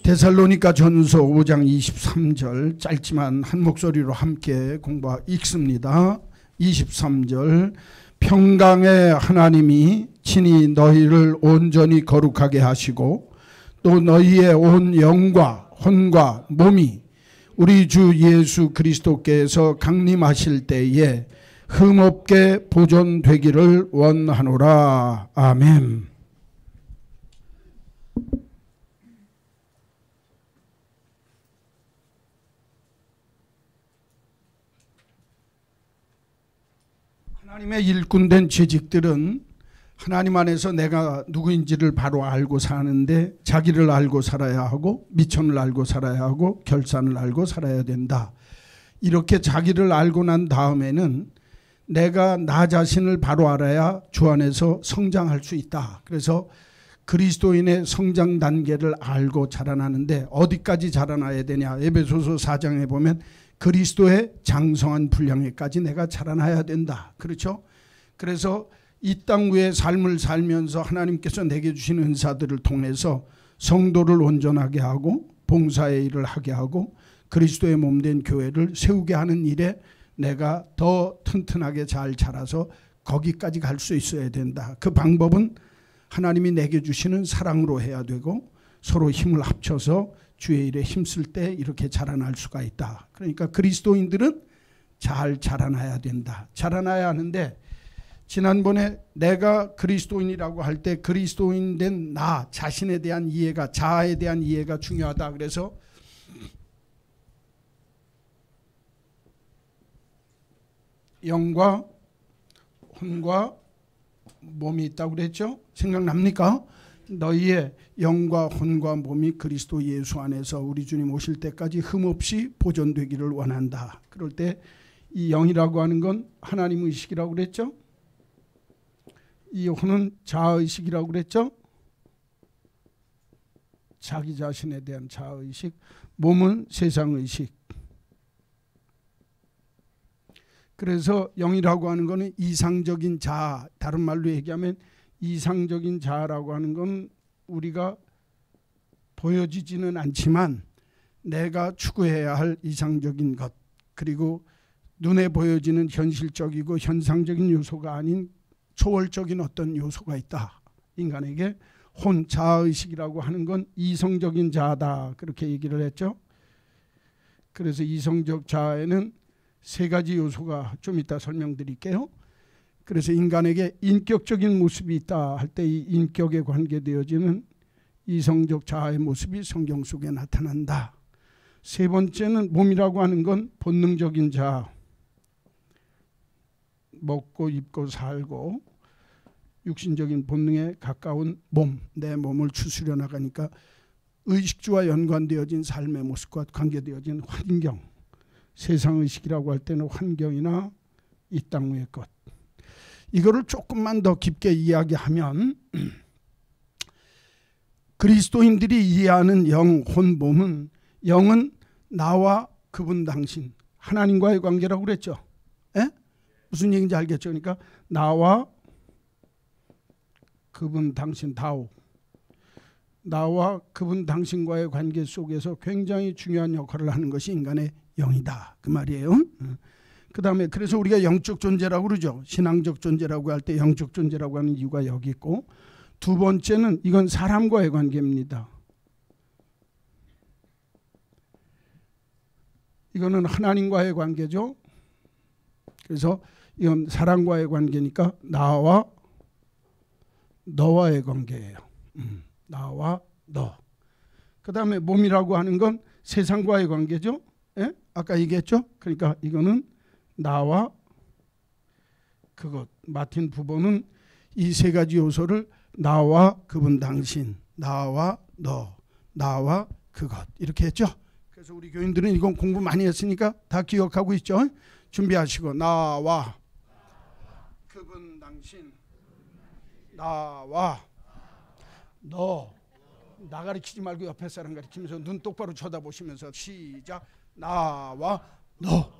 데살로니가 전서 5장 23절 짧지만 한 목소리로 함께 읽습니다. 23절 평강의 하나님이 친히 너희를 온전히 거룩하게 하시고 또 너희의 온 영과 혼과 몸이 우리 주 예수 그리스도께서 강림하실 때에 흠없게 보존되기를 원하노라. 아멘. 하나님의 일꾼된 죄직들은 하나님 안에서 내가 누구인지를 바로 알고 사는데 자기를 알고 살아야 하고 미천을 알고 살아야 하고 결산을 알고 살아야 된다. 이렇게 자기를 알고 난 다음에는 내가 나 자신을 바로 알아야 주 안에서 성장할 수 있다. 그래서 그리스도인의 성장 단계를 알고 자라나는데 어디까지 자라나야 되냐. 에베소서 4장에 보면 그리스도의 장성한 분량에까지 내가 자라나야 된다. 그렇죠? 그래서 이 땅 위에 삶을 살면서 하나님께서 내게 주신 은사들을 통해서 성도를 온전하게 하고 봉사의 일을 하게 하고 그리스도의 몸된 교회를 세우게 하는 일에 내가 더 튼튼하게 잘 자라서 거기까지 갈 수 있어야 된다. 그 방법은 하나님이 내게 주시는 사랑으로 해야 되고 서로 힘을 합쳐서 주의 일에 힘쓸 때 이렇게 자라날 수가 있다. 그러니까 그리스도인들은 잘 자라나야 된다. 자라나야 하는데 지난번에 내가 그리스도인이라고 할 때 그리스도인 된 나 자신에 대한 이해가 자아에 대한 이해가 중요하다. 그래서 영과 혼과 몸이 있다고 그랬죠? 생각납니까? 너희의 영과 혼과 몸이 그리스도 예수 안에서 우리 주님 오실 때까지 흠없이 보존되기를 원한다. 그럴 때 이 영이라고 하는 건 하나님 의식이라고 그랬죠? 이 혼은 자아의식이라고 그랬죠? 자기 자신에 대한 자아의식. 몸은 세상의식. 그래서 영이라고 하는 것은 이상적인 자아, 다른 말로 얘기하면 이상적인 자아라고 하는 건 우리가 보여지지는 않지만 내가 추구해야 할 이상적인 것, 그리고 눈에 보여지는 현실적이고 현상적인 요소가 아닌 초월적인 어떤 요소가 있다. 인간에게 혼, 자아의식이라고 하는 건 이성적인 자아다. 그렇게 얘기를 했죠. 그래서 이성적 자아에는 세 가지 요소가 좀 이따 설명드릴게요. 그래서 인간에게 인격적인 모습이 있다 할 때 이 인격에 관계되어지는 이성적 자아의 모습이 성경 속에 나타난다. 세 번째는 몸이라고 하는 건 본능적인 자아. 먹고 입고 살고 육신적인 본능에 가까운 몸, 내 몸을 추스려 나가니까 의식주와 연관되어진 삶의 모습과 관계되어진 환경. 세상의식이라고 할 때는 환경이나 이 땅 위의 것. 이거를 조금만 더 깊게 이야기하면 그리스도인들이 이해하는 영, 혼, 몸은 영은 나와 그분 당신 하나님과의 관계라고 그랬죠. 에? 무슨 얘기인지 알겠죠. 그러니까 나와 그분 당신 다오, 나와 그분 당신과의 관계 속에서 굉장히 중요한 역할을 하는 것이 인간의 영이다. 그 말이에요. 그 다음에 그래서 우리가 영적 존재라고 그러죠. 신앙적 존재라고 할 때 영적 존재라고 하는 이유가 여기 있고, 두 번째는 이건 사람과의 관계입니다. 이거는 하나님과의 관계죠. 그래서 이건 사람과의 관계니까 나와 너와의 관계예요. 나와 너. 그 다음에 몸이라고 하는 건 세상과의 관계죠. 예? 아까 얘기했죠. 그러니까 이거는 나와 그것. 마틴 부보는 이 세 가지 요소를 나와 그분 당신, 나와 너, 나와 그것 이렇게 했죠. 그래서 우리 교인들은 이건 공부 많이 했으니까 다 기억하고 있죠. 준비하시고 나와 그분 당신, 나와 너. 나 가리키지 말고 옆에 사람 가리키면서 눈 똑바로 쳐다보시면서 시작. 나와 너.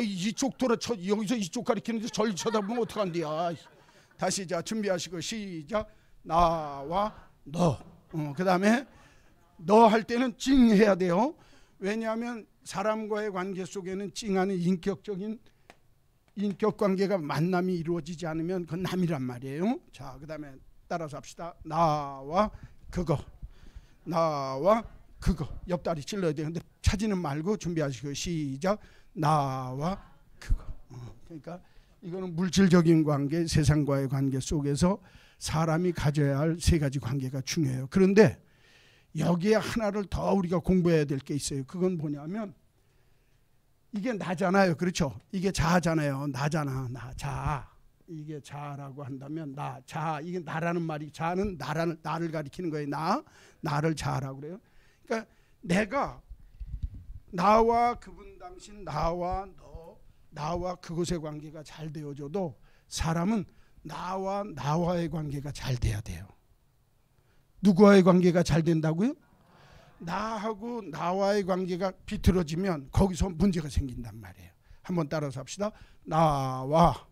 이쪽 돌아 여기서 이쪽 가리키는데 저리 쳐다보면 어떡한디야. 다시 자 준비하시고 시작. 나와 너. 그 다음에 너 할 때는 찡 해야 돼요. 왜냐하면 사람과의 관계 속에는 찡하는 인격적인 인격 관계가 만남이 이루어지지 않으면 그건 남이란 말이에요. 자, 그 다음에 따라서 합시다. 나와 그거, 나와 그거. 옆다리 찔러야 되는데 차지는 말고 준비하시고 시작. 나와 그거. 그러니까 이거는 물질적인 관계, 세상과의 관계 속에서 사람이 가져야 할 세 가지 관계가 중요해요. 그런데 여기에 하나를 더 우리가 공부해야 될 게 있어요. 그건 뭐냐면 이게 나잖아요. 그렇죠? 이게 자잖아요. 나잖아. 나, 자. 이게 자라고 한다면 나, 자. 이게 나라는 말이, 자는 나를 가리키는 거예요. 나를 자라고 그래요. 그러니까 내가 나와 그분 당신, 나와 너, 나와 그곳의 관계가 잘 되어져도 사람은 나와의 관계가 잘 돼야 돼요. 누구와의 관계가 잘 된다고요? 나하고 나와의 관계가 비틀어지면 거기서 문제가 생긴단 말이에요. 한번 따라서 합시다. 나와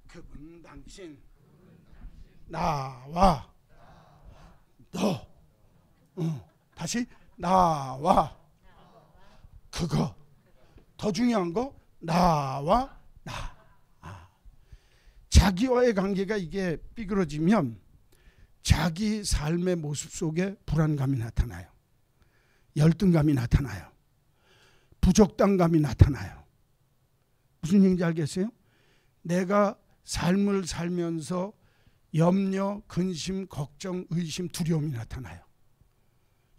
그분 당신, 나와 너, 다시 나와 그거. 더 중요한 거 나와 나. 자기와의 관계가 이게 삐그러지면 자기 삶의 모습 속에 불안감이 나타나요. 열등감이 나타나요. 부적당감이 나타나요. 무슨 얘기인지 알겠어요? 내가 삶을 살면서 염려, 근심, 걱정, 의심, 두려움이 나타나요.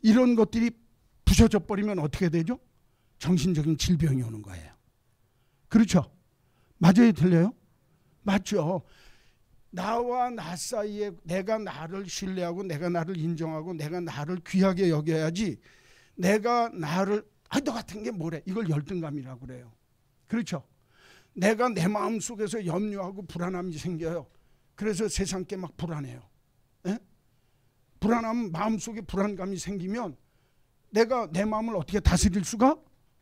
이런 것들이 부서져 버리면 어떻게 되죠? 정신적인 질병이 오는 거예요. 그렇죠? 맞아요? 틀려요? 맞죠? 나와 나 사이에 내가 나를 신뢰하고 내가 나를 인정하고 내가 나를 귀하게 여겨야지, 내가 나를 너 같은 게 뭐래, 이걸 열등감이라고 그래요. 그렇죠? 내가 내 마음속에서 염려하고 불안함이 생겨요. 그래서 세상께 막 불안해요. 에? 불안하면 마음속에 불안감이 생기면 내가 내 마음을 어떻게 다스릴 수가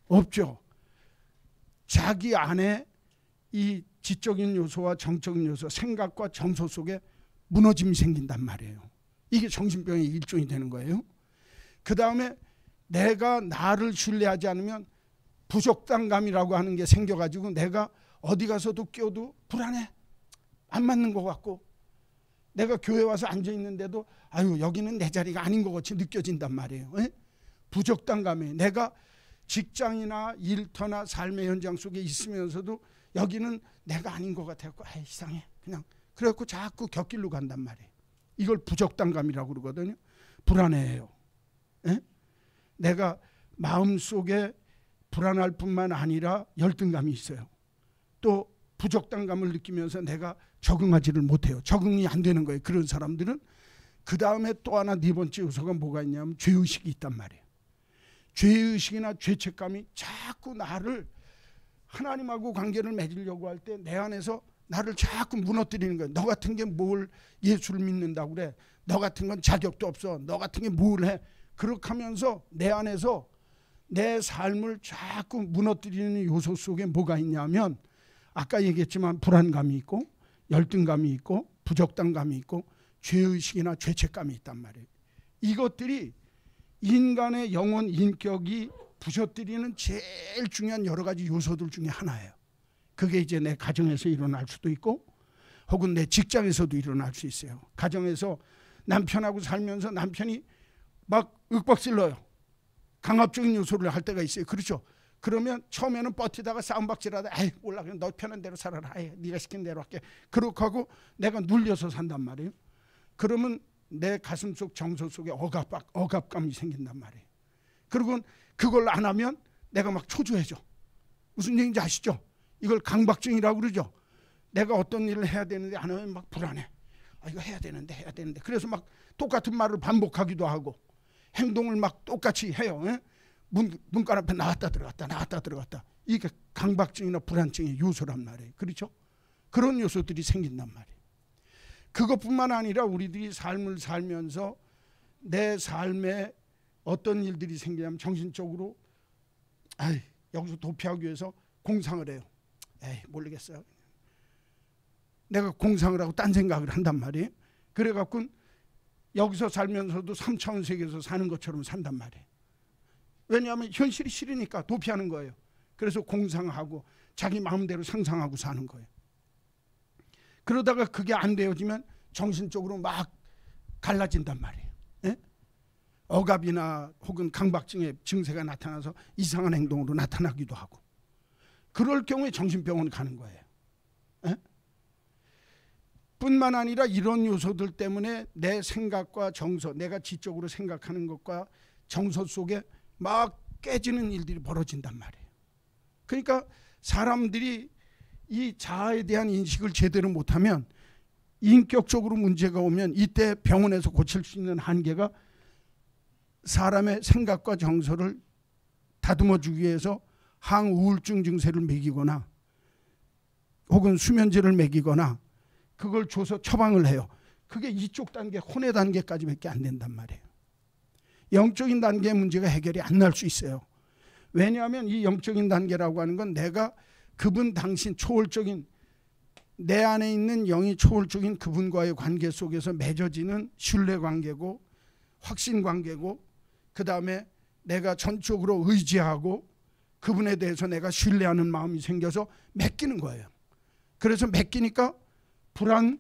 없죠. 자기 안에 이 지적인 요소와 정적인 요소, 생각과 정서 속에 무너짐이 생긴단 말이에요. 이게 정신병의 일종이 되는 거예요. 그 다음에 내가 나를 신뢰하지 않으면 부적당감이라고 하는 게 생겨가지고 내가 어디 가서도 껴도 불안해. 안 맞는 것 같고, 내가 교회 와서 앉아있는데도 여기는 내 자리가 아닌 것 같이 느껴진단 말이에요. 에? 부적당감에 내가 직장이나 일터나 삶의 현장 속에 있으면서도 여기는 내가 아닌 것 같아갖고 이상해. 그냥 그래갖고 자꾸 곁길로 간단 말이에요. 이걸 부적당감이라고 그러거든요. 불안해해요. 에? 내가 마음속에 불안할 뿐만 아니라 열등감이 있어요. 또 부적당감을 느끼면서 내가 적응하지를 못해요. 적응이 안 되는 거예요. 그런 사람들은. 그 다음에 또 하나, 네 번째 요소가 뭐가 있냐면 죄의식이 있단 말이에요. 죄의식이나 죄책감이 자꾸 나를, 하나님하고 관계를 맺으려고 할 때 내 안에서 나를 자꾸 무너뜨리는 거예요. 너 같은 게 뭘 예수를 믿는다고 그래. 너 같은 건 자격도 없어. 너 같은 게 뭘 해. 그렇게 하면서 내 안에서 내 삶을 자꾸 무너뜨리는 요소 속에 뭐가 있냐면, 아까 얘기했지만 불안감이 있고 열등감이 있고 부적당감이 있고 죄의식이나 죄책감이 있단 말이에요. 이것들이 인간의 영혼, 인격이 부서뜨리는 제일 중요한 여러 가지 요소들 중에 하나예요. 그게 이제 내 가정에서 일어날 수도 있고 혹은 내 직장에서도 일어날 수 있어요. 가정에서 남편하고 살면서 남편이 막 윽박질러요. 강압적인 요소를 할 때가 있어요. 그렇죠? 그러면 처음에는 버티다가 싸움박질하다 몰라 그냥 너 편한 대로 살아라. 네가 시킨 대로 할게. 그렇게 하고 내가 눌려서 산단 말이에요. 그러면 내 가슴속 정서 속에 억압감이 생긴단 말이에요. 그리고 그걸 안 하면 내가 막 초조해져. 무슨 얘기인지 아시죠? 이걸 강박증이라고 그러죠. 내가 어떤 일을 해야 되는데 안 하면 막 불안해. 이거 해야 되는데. 그래서 막 똑같은 말을 반복하기도 하고 행동을 막 똑같이 해요. 문간 앞에 나왔다 들어갔다. 이게 강박증이나 불안증의 요소란 말이에요. 그렇죠? 그런 요소들이 생긴단 말이에요. 그것뿐만 아니라 우리들이 삶을 살면서 내 삶에 어떤 일들이 생기냐면 정신적으로 여기서 도피하기 위해서 공상을 해요. 모르겠어요. 내가 공상을 하고 딴 생각을 한단 말이에요. 그래갖고 여기서 살면서도 3차원 세계에서 사는 것처럼 산단 말이에요. 왜냐하면 현실이 싫으니까 도피하는 거예요. 그래서 공상하고 자기 마음대로 상상하고 사는 거예요. 그러다가 그게 안 되어지면 정신적으로 막 갈라진단 말이에요. 예? 억압이나 혹은 강박증의 증세가 나타나서 이상한 행동으로 나타나기도 하고, 그럴 경우에 정신병원 가는 거예요. 예? 뿐만 아니라 이런 요소들 때문에 내 생각과 정서, 내가 지적으로 생각하는 것과 정서 속에 막 깨지는 일들이 벌어진단 말이에요. 그러니까 사람들이 이 자아에 대한 인식을 제대로 못하면, 인격적으로 문제가 오면 이때 병원에서 고칠 수 있는 한계가 사람의 생각과 정서를 다듬어 주기 위해서 항우울증 증세를 먹이거나 혹은 수면제를 먹이거나 그걸 줘서 처방을 해요. 그게 이쪽 단계, 혼의 단계까지밖에 안 된단 말이에요. 영적인 단계의 문제가 해결이 안 날 수 있어요. 왜냐하면 이 영적인 단계라고 하는 건 내가 그분 당신 초월적인, 내 안에 있는 영이 초월적인 그분과의 관계 속에서 맺어지는 신뢰관계고 확신관계고, 그 다음에 내가 전적으로 의지하고 그분에 대해서 내가 신뢰하는 마음이 생겨서 맡기는 거예요. 그래서 맡기니까 불안,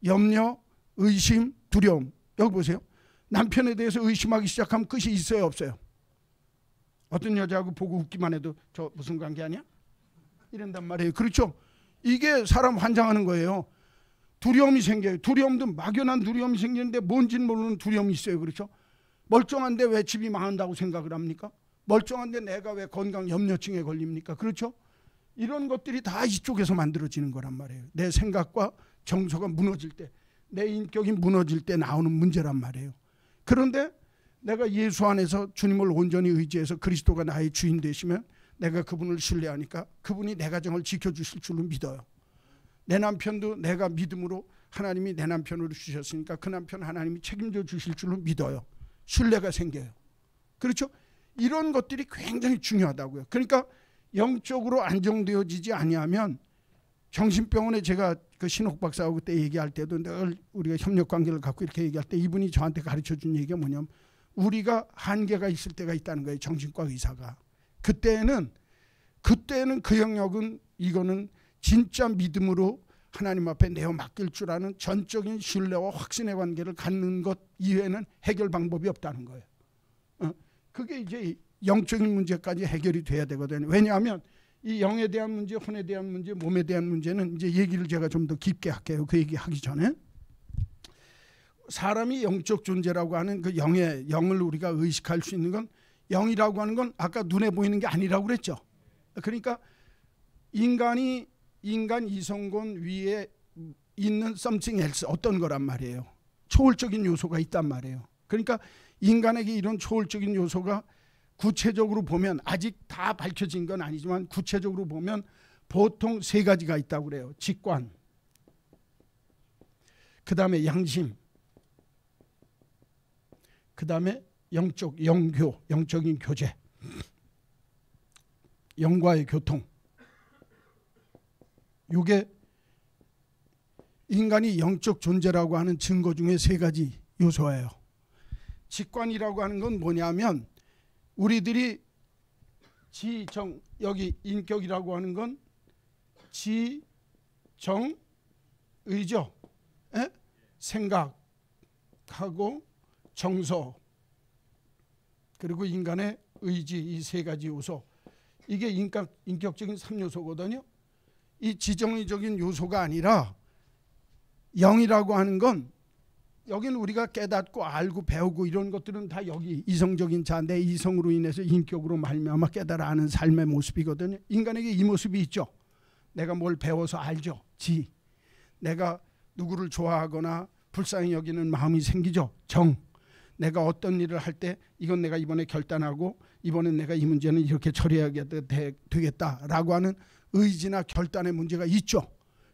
염려, 의심, 두려움. 여기 보세요. 남편에 대해서 의심하기 시작하면 끝이 있어요, 없어요? 어떤 여자하고 보고 웃기만 해도 저 무슨 관계 아니야? 이런단 말이에요. 그렇죠? 이게 사람 환장하는 거예요. 두려움이 생겨요. 두려움도 막연한 두려움이 생기는데 뭔지는 모르는 두려움이 있어요. 그렇죠? 멀쩡한데 왜 집이 망한다고 생각을 합니까? 멀쩡한데 내가 왜 건강 염려증에 걸립니까? 그렇죠? 이런 것들이 다 이쪽에서 만들어지는 거란 말이에요. 내 생각과 정서가 무너질 때, 내 인격이 무너질 때 나오는 문제란 말이에요. 그런데 내가 예수 안에서 주님을 온전히 의지해서 그리스도가 나의 주인 되시면 내가 그분을 신뢰하니까 그분이 내 가정을 지켜주실 줄로 믿어요. 내 남편도 내가 믿음으로 하나님이 내 남편으로 주셨으니까 그 남편 하나님이 책임져 주실 줄로 믿어요. 신뢰가 생겨요. 그렇죠? 이런 것들이 굉장히 중요하다고요. 그러니까 영적으로 안정되어지지 아니하면, 정신병원에 제가 그 신옥 박사하고 그때 얘기할 때도 늘 우리가 협력관계를 갖고 이렇게 얘기할 때 이분이 저한테 가르쳐 준 얘기가 뭐냐면, 우리가 한계가 있을 때가 있다는 거예요. 정신과 의사가. 그때는 그 영역은, 이거는 진짜 믿음으로 하나님 앞에 내어 맡길 줄 아는 전적인 신뢰와 확신의 관계를 갖는 것 이외에는 해결 방법이 없다는 거예요. 그게 이제 영적인 문제까지 해결이 돼야 되거든요. 왜냐하면 이 영에 대한 문제, 혼에 대한 문제, 몸에 대한 문제는 이제 얘기를 제가 좀 더 깊게 할게요. 그 얘기 하기 전에, 사람이 영적 존재라고 하는 그 영을 우리가 의식할 수 있는 건, 영이라고 하는 건 아까 눈에 보이는 게 아니라고 그랬죠. 그러니까 인간 이성곤 위에 있는 something else, 어떤 거란 말이에요. 초월적인 요소가 있단 말이에요. 그러니까 인간에게 이런 초월적인 요소가 구체적으로 보면, 아직 다 밝혀진 건 아니지만 구체적으로 보면 보통 세 가지가 있다고 그래요. 직관, 그 다음에 양심, 그 다음에 영적인 교제, 영과의 교통. 이게 인간이 영적 존재라고 하는 증거 중에 세 가지 요소예요. 직관이라고 하는 건 뭐냐면, 우리들이 지정, 여기 인격이라고 하는 건 지정, 의죠. 생각하고 정서, 그리고 인간의 의지, 이 세 가지 요소. 이게 인격적인 3요소거든요. 이 지정의적인 요소가 아니라 영이라고 하는 건, 여기는 우리가 깨닫고 알고 배우고 이런 것들은 다 여기 이성적인 자, 내 이성으로 인해서 인격으로 말미암아 깨달아 아는 삶의 모습이거든요. 인간에게 이 모습이 있죠. 내가 뭘 배워서 알죠. 내가 누구를 좋아하거나 불쌍히 여기는 마음이 생기죠. 내가 어떤 일을 할 때 이건 내가 이번에 결단하고 이번엔 내가 이 문제는 이렇게 처리해야 되겠다라고 하는 의지나 결단의 문제가 있죠.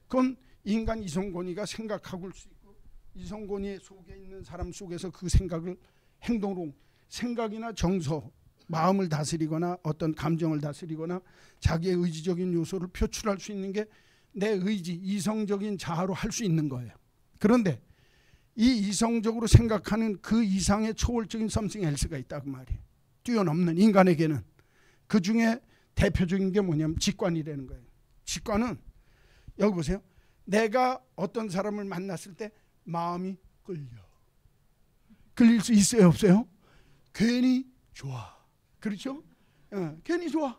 그건 인간 이성곤이가 생각하고 수 있고, 이성곤이 속에 있는 사람 속에서 그 생각을 행동으로, 생각이나 정서, 마음을 다스리거나 어떤 감정을 다스리거나 자기의 의지적인 요소를 표출할 수 있는 게 내 의지, 이성적인 자아로 할 수 있는 거예요. 그런데 이 이성적으로 생각하는 그 이상의 초월적인 something else가 있다 그 말이에요. 뛰어넘는 인간에게는. 그 중에 대표적인 게 뭐냐면 직관이라는 거예요. 직관은 여기 보세요. 내가 어떤 사람을 만났을 때 마음이 끌릴 수 있어요 없어요? 괜히 좋아. 그렇죠? 괜히 좋아.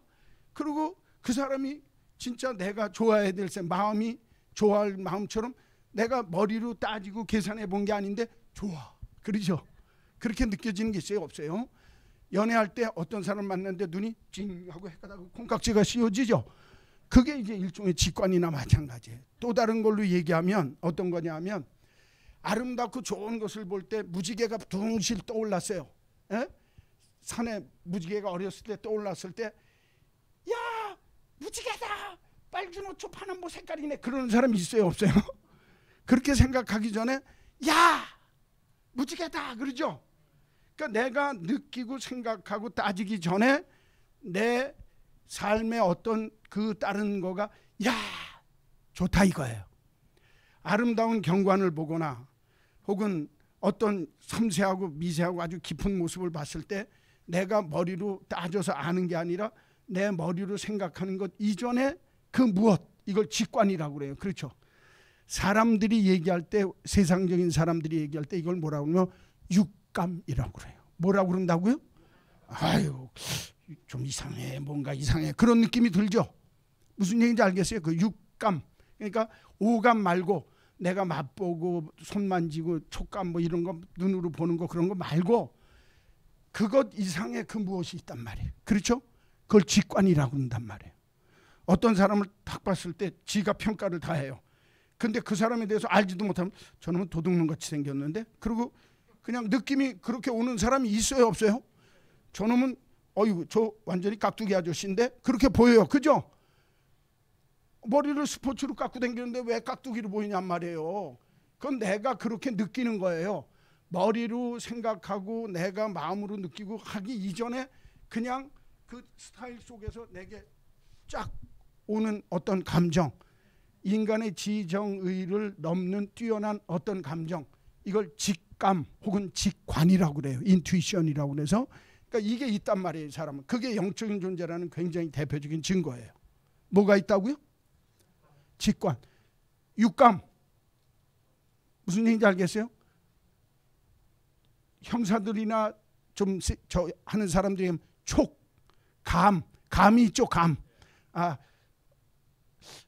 그리고 그 사람이 진짜 내가 좋아해야 될 마음이 좋아할 마음처럼 내가 머리로 따지고 계산해 본 게 아닌데 좋아. 그렇죠? 그렇게 느껴지는 게 있어요 없어요? 연애할 때 어떤 사람 만났는데 눈이 찡 하고 헷가닥고 콩깍지가 씌워지죠. 그게 이제 일종의 직관이나 마찬가지예요. 또 다른 걸로 얘기하면 어떤 거냐면 아름답고 좋은 것을 볼 때 무지개가 둥실 떠올랐어요. 에? 산에 무지개가 어렸을 때 떠올랐을 때 야 무지개다 빨주노초 파남보 색깔이네 그러는 사람이 있어요 없어요? 그렇게 생각하기 전에 야 무지개다 그러죠. 그러니까 내가 느끼고 생각하고 따지기 전에 내 삶의 어떤 그 다른 거가 야 좋다 이거예요. 아름다운 경관을 보거나 혹은 어떤 섬세하고 미세하고 아주 깊은 모습을 봤을 때 내가 머리로 따져서 아는 게 아니라 내 머리로 생각하는 것 이전에 그 무엇 이걸 직관이라고 그래요. 그렇죠? 사람들이 얘기할 때 세상적인 사람들이 얘기할 때 이걸 뭐라고 그러면 육감이라고 그래요. 뭐라고 그런다고요? 아유 좀 이상해 뭔가 이상해 그런 느낌이 들죠. 무슨 얘기인지 알겠어요? 그 육감 그러니까 오감 말고 내가 맛보고 손 만지고 촉감 뭐 이런 거 눈으로 보는 거 그런 거 말고 그것 이상의 그 무엇이 있단 말이에요. 그렇죠? 그걸 직관이라고 한단 말이에요. 어떤 사람을 딱 봤을 때 지가 평가를 다 해요. 근데 그 사람에 대해서 알지도 못하면 저놈은 도둑놈같이 생겼는데 그리고 그냥 느낌이 그렇게 오는 사람이 있어요 없어요? 저놈은 어이구 저 완전히 깍두기 아저씨인데 그렇게 보여요. 그죠? 머리를 스포츠로 깎고 다니는데 왜 깍두기로 보이냔 말이에요. 그건 내가 그렇게 느끼는 거예요. 머리로 생각하고 내가 마음으로 느끼고 하기 이전에 그냥 그 스타일 속에서 내게 쫙 오는 어떤 감정, 인간의 지정의를 넘는 뛰어난 어떤 감정, 이걸 직감 혹은 직관이라고 그래요. 인투이션이라고 그래서 그러니까 이게 있단 말이에요. 사람은. 그게 영적인 존재라는 굉장히 대표적인 증거예요. 뭐가 있다고요? 직관, 육감. 무슨 얘기인지 알겠어요? 형사들이나 좀 저 하는 사람들이 촉, 감이 있죠.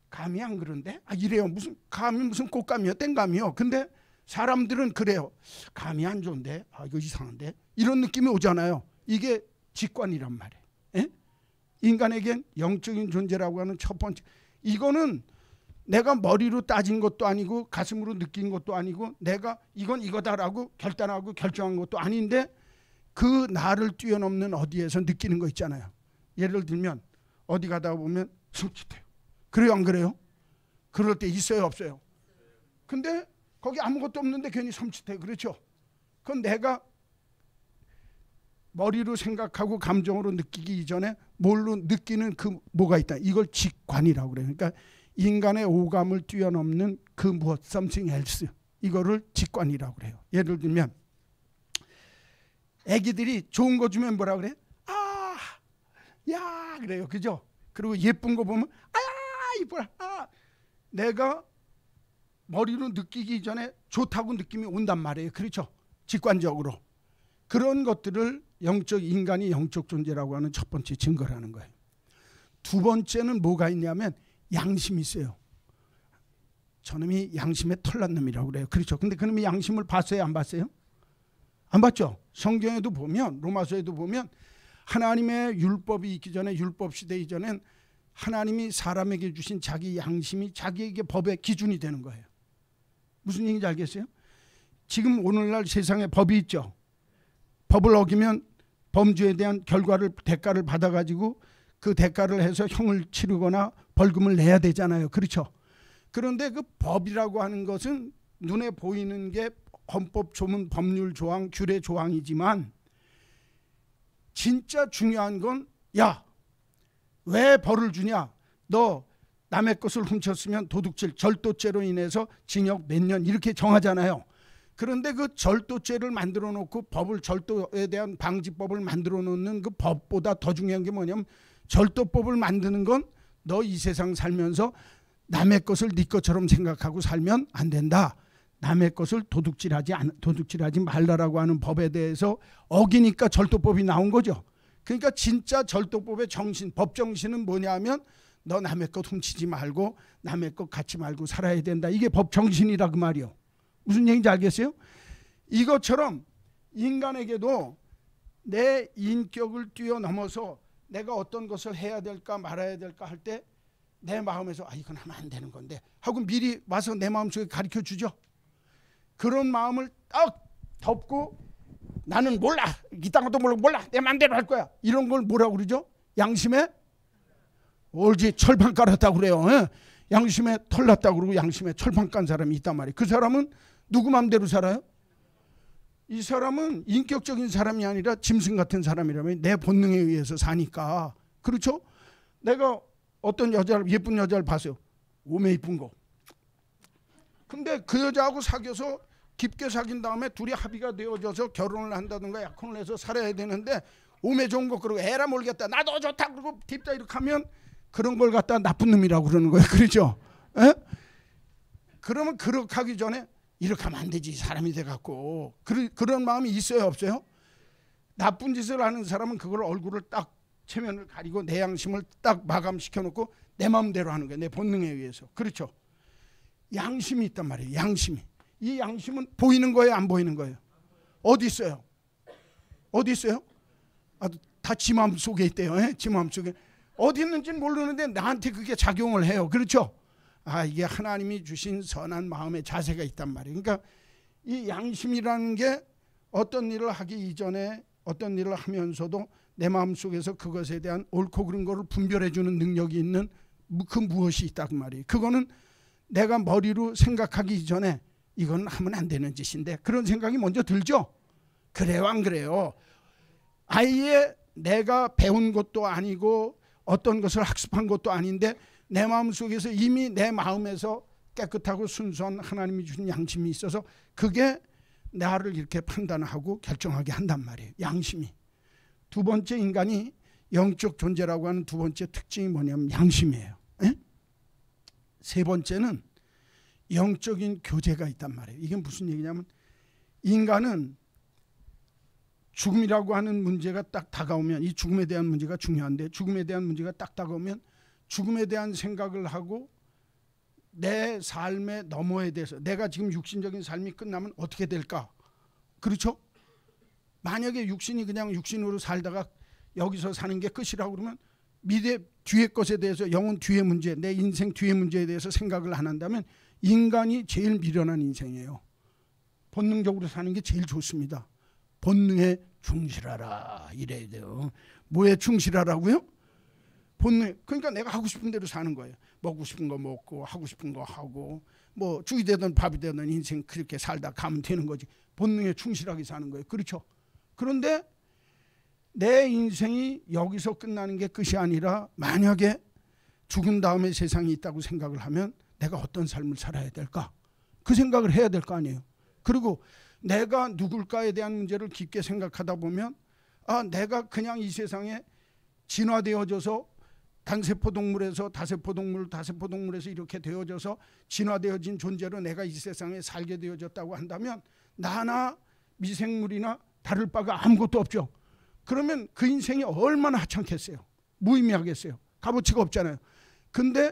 감이 안 그런데? 이래요. 무슨 감이 무슨 꽃감이요? 땡감이요. 근데 사람들은 그래요. 감이 안 좋은데? 이거 이상한데? 이런 느낌이 오잖아요. 이게 직관이란 말이에요. 에? 인간에겐 영적인 존재라고 하는 첫 번째. 이거는 내가 머리로 따진 것도 아니고 가슴으로 느낀 것도 아니고 내가 이건 이거다라고 결단하고 결정한 것도 아닌데 그 나를 뛰어넘는 어디에서 느끼는 거 있잖아요. 예를 들면 어디 가다 보면 숨짓해요. 그래요 안 그래요? 그럴 때 있어요 없어요? 근데 거기 아무것도 없는데 괜히 섬찟해. 그렇죠? 그건 내가 머리로 생각하고 감정으로 느끼기 이전에 뭘로 느끼는 그 뭐가 있다. 이걸 직관이라고 그래요. 그러니까 인간의 오감을 뛰어넘는 그 무엇 something else 이거를 직관이라고 그래요. 예를 들면 애기들이 좋은 거 주면 뭐라 그래? 야 그래요. 그죠? 그리고 예쁜 거 보면 이뻐라. 내가 머리로 느끼기 전에 좋다고 느낌이 온단 말이에요. 그렇죠? 직관적으로. 그런 것들을 인간이 영적 존재라고 하는 첫 번째 증거라는 거예요. 두 번째는 뭐가 있냐면 양심이 있어요. 저놈이 양심에 털난 놈이라고 그래요. 그렇죠? 근데 그놈이 양심을 봤어요? 안 봤어요? 안 봤죠? 성경에도 보면 로마서에도 보면 하나님의 율법이 있기 전에 율법 시대 이전엔 하나님이 사람에게 주신 자기 양심이 자기에게 법의 기준이 되는 거예요. 무슨 얘기인지 알겠어요? 지금 오늘날 세상에 법이 있죠. 법을 어기면 범죄에 대한 대가를 받아가지고 그 대가를 해서 형을 치르거나 벌금을 내야 되잖아요. 그렇죠? 그런데 그 법이라고 하는 것은 눈에 보이는 게 헌법 조문 법률 조항 규례 조항이지만 진짜 중요한 건 왜 벌을 주냐? 너 남의 것을 훔쳤으면 도둑질 절도죄로 인해서 징역 몇 년 이렇게 정하잖아요. 그런데 그 절도죄를 만들어 놓고 법을, 절도에 대한 방지법을 만들어 놓는 그 법보다 더 중요한 게 뭐냐면, 절도법을 만드는 건 너 이 세상 살면서 남의 것을 네 것처럼 생각하고 살면 안 된다. 남의 것을 도둑질하지 말라라고 하는 법에 대해서 어기니까 절도법이 나온 거죠. 그러니까 진짜 절도법의 정신, 법 정신은 뭐냐면, 너 남의 것 훔치지 말고 남의 것 갖지 말고 살아야 된다. 이게 법 정신이라 그 말이요. 무슨 얘기인지 알겠어요? 이것처럼 인간에게도 내 인격을 뛰어넘어서 내가 어떤 것을 해야 될까 말아야 될까 할 때 내 마음에서 이건 하면 안 되는 건데 하고 미리 와서 내 마음속에 가르쳐 주죠. 그런 마음을 딱 덮고 나는 몰라, 이딴 것도 몰라, 내 맘대로 할 거야, 이런 걸 뭐라고 그러죠? 양심에 옳지, 철판 깔았다고 그래요. 양심에 털 났다고 그러고 양심에 철판 깐 사람이 있단 말이에요. 그 사람은 누구 맘대로 살아요? 이 사람은 인격적인 사람이 아니라 짐승 같은 사람이라면 내 본능에 의해서 사니까. 그렇죠? 내가 어떤 여자를, 예쁜 여자를 봤어요. 오메 이쁜 거. 근데 그 여자하고 사귀어서 깊게 사귄 다음에 둘이 합의가 되어져서 결혼을 한다든가 약혼을 해서 살아야 되는데 오메 좋은 거 그러고 에라 모르겠다, 나도 좋다 그러고 딥다 이렇게 하면 그런 걸 갖다 나쁜 놈이라고 그러는 거예요. 그렇죠? 에? 그러면 그렇게 하기 전에 이렇게 하면 안 되지, 사람이 돼갖고. 그런 마음이 있어요, 없어요? 나쁜 짓을 하는 사람은 그걸 얼굴을 딱 체면을 가리고 내 양심을 딱 마감시켜 놓고 내 마음대로 하는 거예요. 내 본능에 의해서. 그렇죠? 양심이 있단 말이에요. 양심이. 이 양심은 보이는 거예요, 안 보이는 거예요? 어디 있어요? 어디 있어요? 다 지 마음 속에 있대요. 지 마음 속에. 어디 있는지는 모르는데 나한테 그게 작용을 해요. 그렇죠? 이게 하나님이 주신 선한 마음의 자세가 있단 말이에요. 그러니까 이 양심이라는 게 어떤 일을 하기 이전에 어떤 일을 하면서도 내 마음속에서 그것에 대한 옳고 그른 거를 분별해 주는 능력이 있는 그 무엇이 있다 그 말이에요. 그거는 내가 머리로 생각하기 이전에 이건 하면 안 되는 짓인데 그런 생각이 먼저 들죠. 그래요, 안 그래요? 아예 내가 배운 것도 아니고 어떤 것을 학습한 것도 아닌데 내 마음속에서 이미 내 마음에서 깨끗하고 순수한 하나님이 주신 양심이 있어서 그게 나를 이렇게 판단하고 결정하게 한단 말이에요. 양심이. 두 번째, 인간이 영적 존재라고 하는 두 번째 특징이 뭐냐면 양심이에요. 세 번째는 영적인 교제가 있단 말이에요. 이게 무슨 얘기냐면 인간은 죽음이라고 하는 문제가 딱 다가오면, 이 죽음에 대한 문제가 중요한데 죽음에 대한 문제가 딱 다가오면 죽음에 대한 생각을 하고 내 삶의 너머에 대해서, 내가 지금 육신적인 삶이 끝나면 어떻게 될까? 그렇죠? 만약에 육신이 그냥 육신으로 살다가 여기서 사는 게 끝이라고 그러면 미래 뒤의 것에 대해서, 영혼 뒤의 문제, 내 인생 뒤의 문제에 대해서 생각을 안 한다면 인간이 제일 미련한 인생이에요. 본능적으로 사는 게 제일 좋습니다. 본능에 충실하라 이래야 돼요. 뭐에 충실하라고요? 본능. 그러니까 내가 하고 싶은 대로 사는 거예요. 먹고 싶은 거 먹고 하고 싶은 거 하고 뭐 죽이 되든 밥이 되든 인생 그렇게 살다 가면 되는 거지. 본능에 충실하게 사는 거예요. 그렇죠? 그런데 내 인생이 여기서 끝나는 게 끝이 아니라 만약에 죽은 다음에 세상이 있다고 생각을 하면 내가 어떤 삶을 살아야 될까? 그 생각을 해야 될 거 아니에요. 그리고 내가 누굴까에 대한 문제를 깊게 생각하다 보면 내가 그냥 이 세상에 진화되어져서 단세포 동물에서 다세포 동물, 다세포 동물에서 이렇게 되어져서 진화되어진 존재로 내가 이 세상에 살게 되어졌다고 한다면 나나 미생물이나 다를 바가 아무것도 없죠. 그러면 그 인생이 얼마나 하찮겠어요. 무의미하겠어요. 값어치가 없잖아요. 근데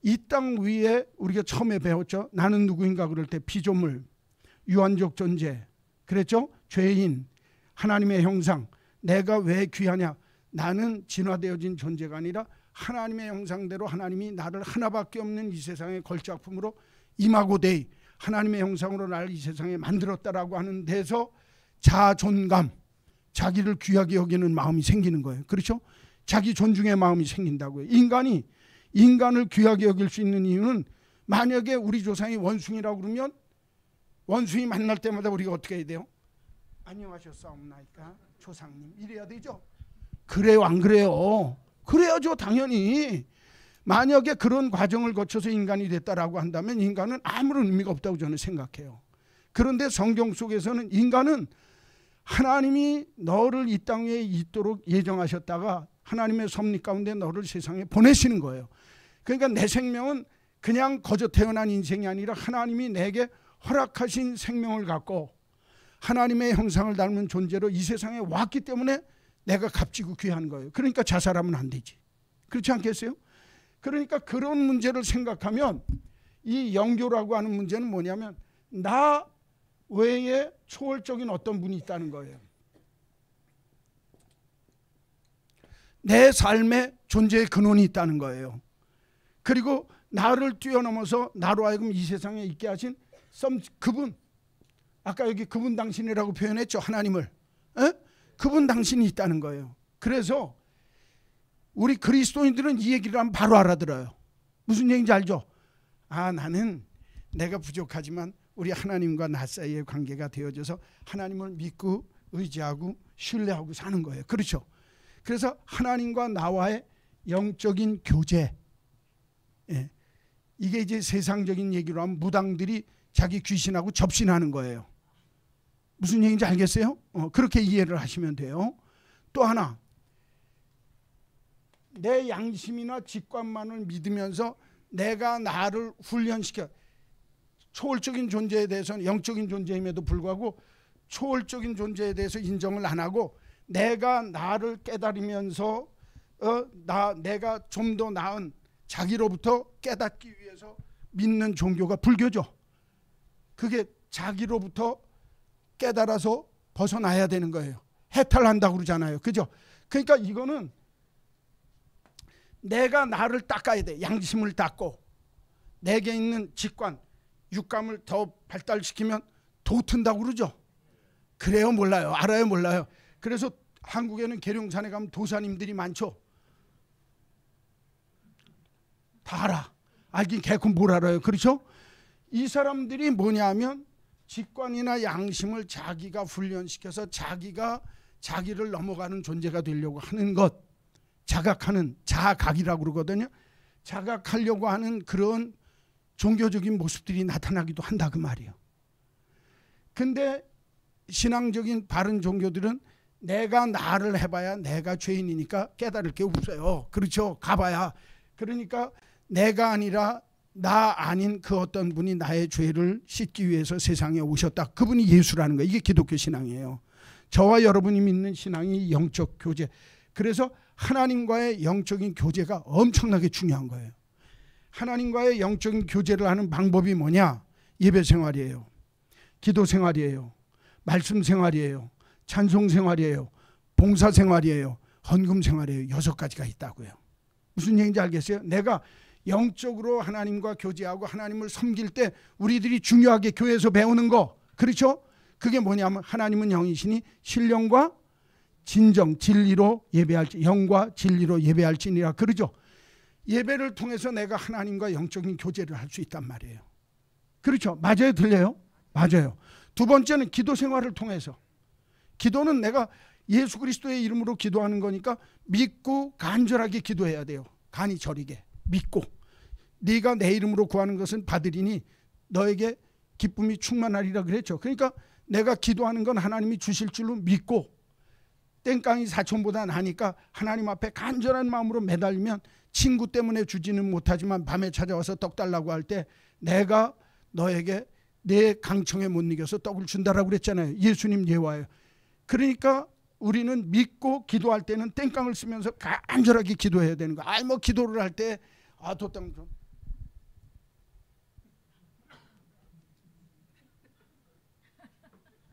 이 땅 위에 우리가 처음에 배웠죠. 나는 누구인가 그럴 때 피조물, 유한적 존재, 그랬죠? 죄인, 하나님의 형상. 내가 왜 귀하냐? 나는 진화되어진 존재가 아니라 하나님의 형상대로 하나님이 나를 하나밖에 없는 이 세상의 걸작품으로 이마고데이, 하나님의 형상으로 나를 이 세상에 만들었다라고 하는 데서 자존감, 자기를 귀하게 여기는 마음이 생기는 거예요. 그렇죠? 자기 존중의 마음이 생긴다고요. 인간이 인간을 귀하게 여길 수 있는 이유는 만약에 우리 조상이 원숭이라고 그러면 원숭이 만날 때마다 우리가 어떻게 해야 돼요? 안녕하셨사옵나이까 조상님 이래야 되죠. 그래요, 안 그래요? 그래야죠, 당연히. 만약에 그런 과정을 거쳐서 인간이 됐다라고 한다면 인간은 아무런 의미가 없다고 저는 생각해요. 그런데 성경 속에서는 인간은 하나님이 너를 이 땅에 있도록 예정하셨다가 하나님의 섭리 가운데 너를 세상에 보내시는 거예요. 그러니까 내 생명은 그냥 거저 태어난 인생이 아니라 하나님이 내게 허락하신 생명을 갖고 하나님의 형상을 닮은 존재로 이 세상에 왔기 때문에 내가 값지고 귀한 거예요. 그러니까 자살하면 안 되지. 그렇지 않겠어요? 그러니까 그런 문제를 생각하면 이 영교라고 하는 문제는 뭐냐면 나 외에 초월적인 어떤 분이 있다는 거예요. 내 삶의 존재의 근원이 있다는 거예요. 그리고 나를 뛰어넘어서 나로 하여금 이 세상에 있게 하신 그분, 아까 여기 그분 당신이라고 표현했죠. 하나님을. 에? 그분 당신이 있다는 거예요. 그래서 우리 그리스도인들은 이 얘기를 하면 바로 알아들어요. 무슨 얘기인지 알죠? 아, 나는 내가 부족하지만 우리 하나님과 나 사이의 관계가 되어져서 하나님을 믿고 의지하고 신뢰하고 사는 거예요. 그렇죠? 그래서 하나님과 나와의 영적인 교제, 예. 이게 이제 세상적인 얘기로 하면 무당들이 자기 귀신하고 접신하는 거예요. 무슨 얘기인지 알겠어요? 그렇게 이해를 하시면 돼요. 또 하나, 내 양심이나 직관만을 믿으면서 내가 나를 훈련시켜 초월적인 존재에 대해서는 영적인 존재임에도 불구하고 초월적인 존재에 대해서 인정을 안 하고 내가 나를 깨달으면서 내가 좀 더 나은 자기로부터 깨닫기 위해서 믿는 종교가 불교죠. 그게 자기로부터 깨달아서 벗어나야 되는 거예요. 해탈한다고 그러잖아요. 그죠? 그러니까 이거는 내가 나를 닦아야 돼. 양심을 닦고 내게 있는 직관, 육감을 더 발달시키면 도튼다고 그러죠. 그래요? 몰라요? 알아요? 몰라요? 그래서 한국에는 계룡산에 가면 도사님들이 많죠. 다 알아. 알긴 개콘 뭘 알아요. 그렇죠? 이 사람들이 뭐냐면 직관이나 양심을 자기가 훈련시켜서 자기가 자기를 넘어가는 존재가 되려고 하는 것, 자각하는 자각이라고 그러거든요. 자각하려고 하는 그런 종교적인 모습들이 나타나기도 한다 그 말이에요. 근데 신앙적인 바른 종교들은 내가 나를 해봐야 내가 죄인이니까 깨달을 게 없어요. 그렇죠? 가봐야. 그러니까 내가 아니라 나 아닌 그 어떤 분이 나의 죄를 씻기 위해서 세상에 오셨다. 그분이 예수라는 거예요. 이게 기독교 신앙이에요. 저와 여러분이 믿는 신앙이 영적 교제. 그래서 하나님과의 영적인 교제가 엄청나게 중요한 거예요. 하나님과의 영적인 교제를 하는 방법이 뭐냐? 예배 생활이에요. 기도 생활이에요. 말씀 생활이에요. 찬송 생활이에요. 봉사 생활이에요. 헌금 생활이에요. 6가지가 있다고요. 무슨 얘기인지 알겠어요? 내가 영적으로 하나님과 교제하고 하나님을 섬길 때 우리들이 중요하게 교회에서 배우는 거, 그렇죠? 그게 뭐냐면 하나님은 영이시니 신령과 진정, 진리로 예배할지, 영과 진리로 예배할지니라 그러죠. 예배를 통해서 내가 하나님과 영적인 교제를 할 수 있단 말이에요. 그렇죠? 맞아요? 들려요? 맞아요. 두 번째는 기도 생활을 통해서. 기도는 내가 예수 그리스도의 이름으로 기도하는 거니까 믿고 간절하게 기도해야 돼요. 간이 저리게 믿고 네가 내 이름으로 구하는 것은 받으리니 너에게 기쁨이 충만하리라 그랬죠. 그러니까 내가 기도하는 건 하나님이 주실 줄로 믿고 땡깡이 사촌보다 나니까 하나님 앞에 간절한 마음으로 매달리면 친구 때문에 주지는 못하지만 밤에 찾아와서 떡 달라고 할 때 내가 너에게 내 강청에 못 이겨서 떡을 준다라고 그랬잖아요. 예수님 예화예요. 그러니까 우리는 믿고 기도할 때는 땡깡을 쓰면서 간절하게 기도해야 되는 거야. 뭐 기도를 할 때 도땅 좀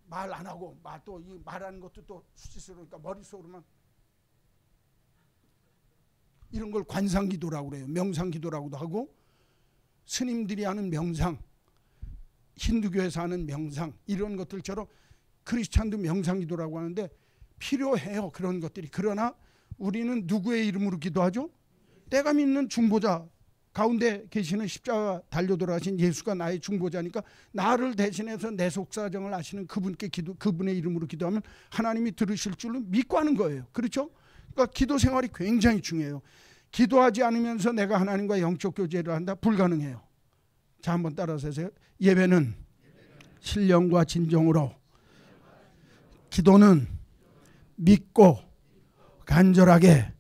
말 안 하고 또 이 말하는 것도 또 수치스러우니까 머릿속으로만 이런 걸 관상기도라고 그래요. 명상기도라고도 하고 스님들이 하는 명상, 힌두교에서 하는 명상 이런 것들처럼 크리스찬도 명상기도라고 하는데 필요해요. 그런 것들이. 그러나 우리는 누구의 이름으로 기도하죠? 내가 믿는 중보자 가운데 계시는 십자가 달려 돌아가신 예수가 나의 중보자니까 나를 대신해서 내 속사정을 아시는 그분께 그분의 이름으로 기도하면 하나님이 들으실 줄로 믿고 하는 거예요. 그렇죠? 그러니까 기도 생활이 굉장히 중요해요. 기도하지 않으면서 내가 하나님과 영적 교제를 한다? 불가능해요. 자, 한번 따라서 하세요. 예배는 신령과 진정으로. 기도는 믿고 간절하게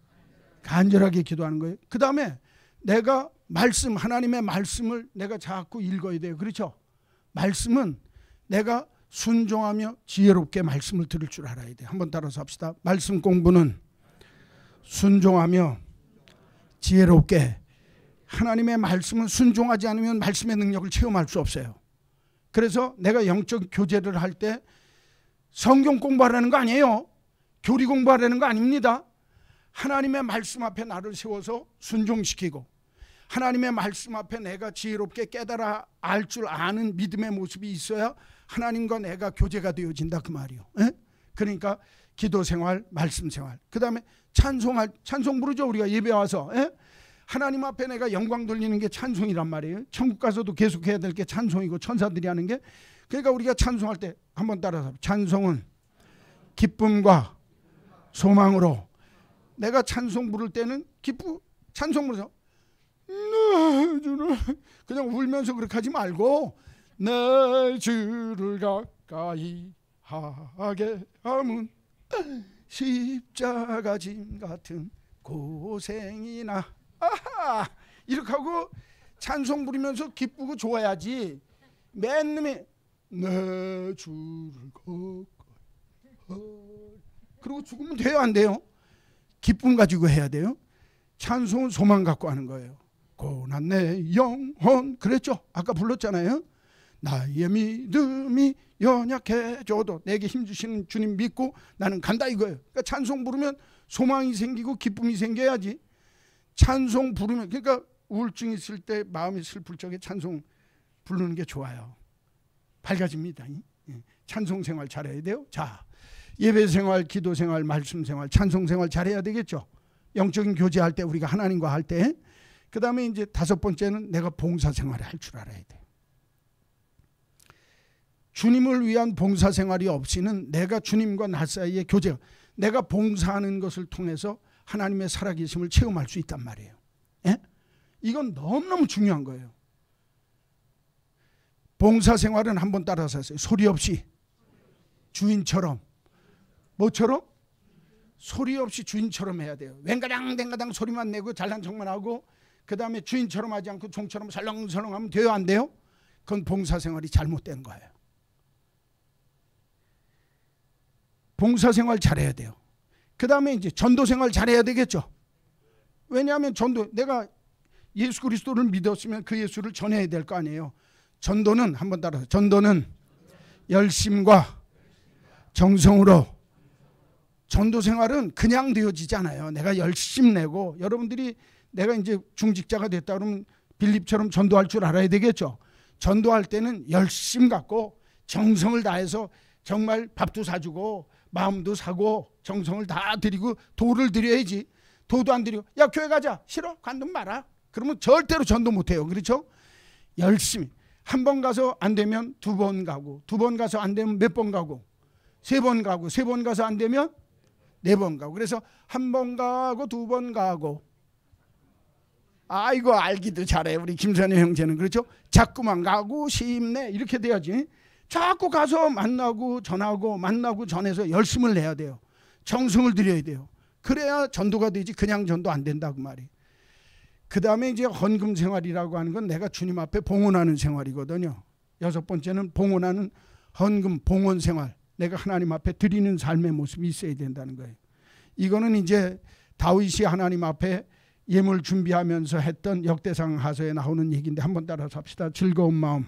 기도하는 거예요. 그 다음에 내가 하나님의 말씀을 내가 자꾸 읽어야 돼요. 그렇죠? 말씀은 내가 순종하며 지혜롭게 말씀을 들을 줄 알아야 돼요. 한번 따라서 합시다. 말씀 공부는 순종하며 지혜롭게. 하나님의 말씀은 순종하지 않으면 말씀의 능력을 체험할 수 없어요. 그래서 내가 영적 교제를 할 때 성경 공부하라는 거 아니에요. 교리 공부하라는 거 아닙니다. 하나님의 말씀 앞에 나를 세워서 순종시키고 하나님의 말씀 앞에 내가 지혜롭게 깨달아 알 줄 아는 믿음의 모습이 있어야 하나님과 내가 교제가 되어진다 그 말이요. 에? 그러니까 기도 생활, 말씀 생활. 그 다음에 찬송 부르죠. 우리가 예배 와서. 에? 하나님 앞에 내가 영광 돌리는 게 찬송이란 말이에요. 천국 가서도 계속해야 될 게 찬송이고 천사들이 하는 게. 그러니까 우리가 찬송할 때 한번 따라서 찬송은 기쁨과 소망으로. 내가 찬송 부를 때는 찬송 부르죠. 그냥 울면서 그렇게 하지 말고 내 주를 가까이 하게 함은 십자가 짐 같은 고생이나. 아하! 이렇게 하고 찬송 부르면서 기쁘고 좋아야지. 맨 놈이 내 주를 가까이. 그리고 죽으면 돼요, 안 돼요? 기쁨 가지고 해야 돼요. 찬송은 소망 갖고 하는 거예요. 고난 내 영혼. 그랬죠? 아까 불렀잖아요. 나의 믿음이 연약해져도 내게 힘주시는 주님 믿고 나는 간다 이거예요. 그러니까 찬송 부르면 소망이 생기고 기쁨이 생겨야지. 찬송 부르면, 그러니까 우울증 있을 때 마음이 슬플 적에 찬송 부르는 게 좋아요. 밝아집니다. 찬송 생활 잘해야 돼요. 자, 예배 생활, 기도 생활, 말씀 생활, 찬송 생활 잘해야 되겠죠. 영적인 교제할 때 우리가 하나님과 할 때. 그 다음에 이제 다섯 번째는 내가 봉사 생활을 할 줄 알아야 돼. 주님을 위한 봉사 생활이 없이는 내가 주님과 나 사이의 교제가, 내가 봉사하는 것을 통해서 하나님의 살아계심을 체험할 수 있단 말이에요. 예? 이건 너무너무 중요한 거예요. 봉사 생활은 한번 따라서 하세요. 소리 없이 주인처럼. 뭐처럼? 소리 없이 주인처럼 해야 돼요. 웬가당 소리만 내고 잘난 척만 하고 그 다음에 주인처럼 하지 않고 종처럼 설렁설렁 하면 돼요, 안 돼요? 그건 봉사 생활이 잘못된 거예요. 봉사 생활 잘해야 돼요. 그 다음에 이제 전도 생활 잘해야 되겠죠. 왜냐하면 내가 예수 그리스도를 믿었으면 그 예수를 전해야 될 거 아니에요. 전도는 한번 따라서, 전도는 열심과 정성으로. 전도 생활은 그냥 되어지지 않아요. 내가 열심 내고, 여러분들이 내가 이제 중직자가 됐다 그러면 빌립처럼 전도할 줄 알아야 되겠죠. 전도할 때는 열심 갖고 정성을 다해서 정말 밥도 사주고 마음도 사고 정성을 다 드리고 도를 드려야지. 도도 안 드리고 야 교회 가자, 싫어? 관둔 마라. 그러면 절대로 전도 못해요. 그렇죠? 열심히 한 번 가서 안 되면 두 번 가고, 두 번 가서 안 되면 몇 번 가고, 세 번 가고, 세 번 가서 안 되면 네 번 가고. 그래서 한 번 가고 두 번 가고. 아이고 알기도 잘해 우리 김선영 형제는. 그렇죠? 자꾸만 가고 힘내 이렇게 돼야지. 자꾸 가서 만나고 전하고 만나고 전해서 열심을 내야 돼요. 정성을 들여야 돼요. 그래야 전도가 되지. 그냥 전도 안 된다 그 말이. 그 다음에 이제 헌금 생활이라고 하는 건 내가 주님 앞에 봉헌하는 생활이거든요. 여섯 번째는 봉헌하는 헌금 봉헌 생활. 내가 하나님 앞에 드리는 삶의 모습이 있어야 된다는 거예요. 이거는 이제 다윗이 하나님 앞에 예물 준비하면서 했던 역대상 하서에 나오는 얘기인데 한번 따라서 합시다. 즐거운 마음,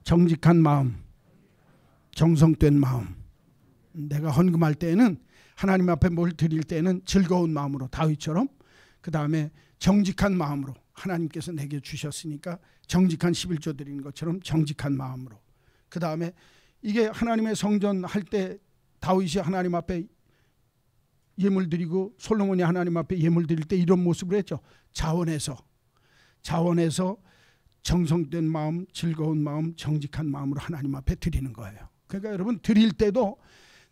정직한 마음, 정성된 마음. 내가 헌금할 때는 하나님 앞에 뭘 드릴 때는 즐거운 마음으로, 다윗처럼. 그 다음에 정직한 마음으로, 하나님께서 내게 주셨으니까 정직한 11조 드리는 것처럼 정직한 마음으로. 그 다음에 이게 하나님의 성전 할 때 다윗이 하나님 앞에 예물 드리고 솔로몬이 하나님 앞에 예물 드릴 때 이런 모습을 했죠. 자원해서 정성된 마음, 즐거운 마음, 정직한 마음으로 하나님 앞에 드리는 거예요. 그러니까 여러분 드릴 때도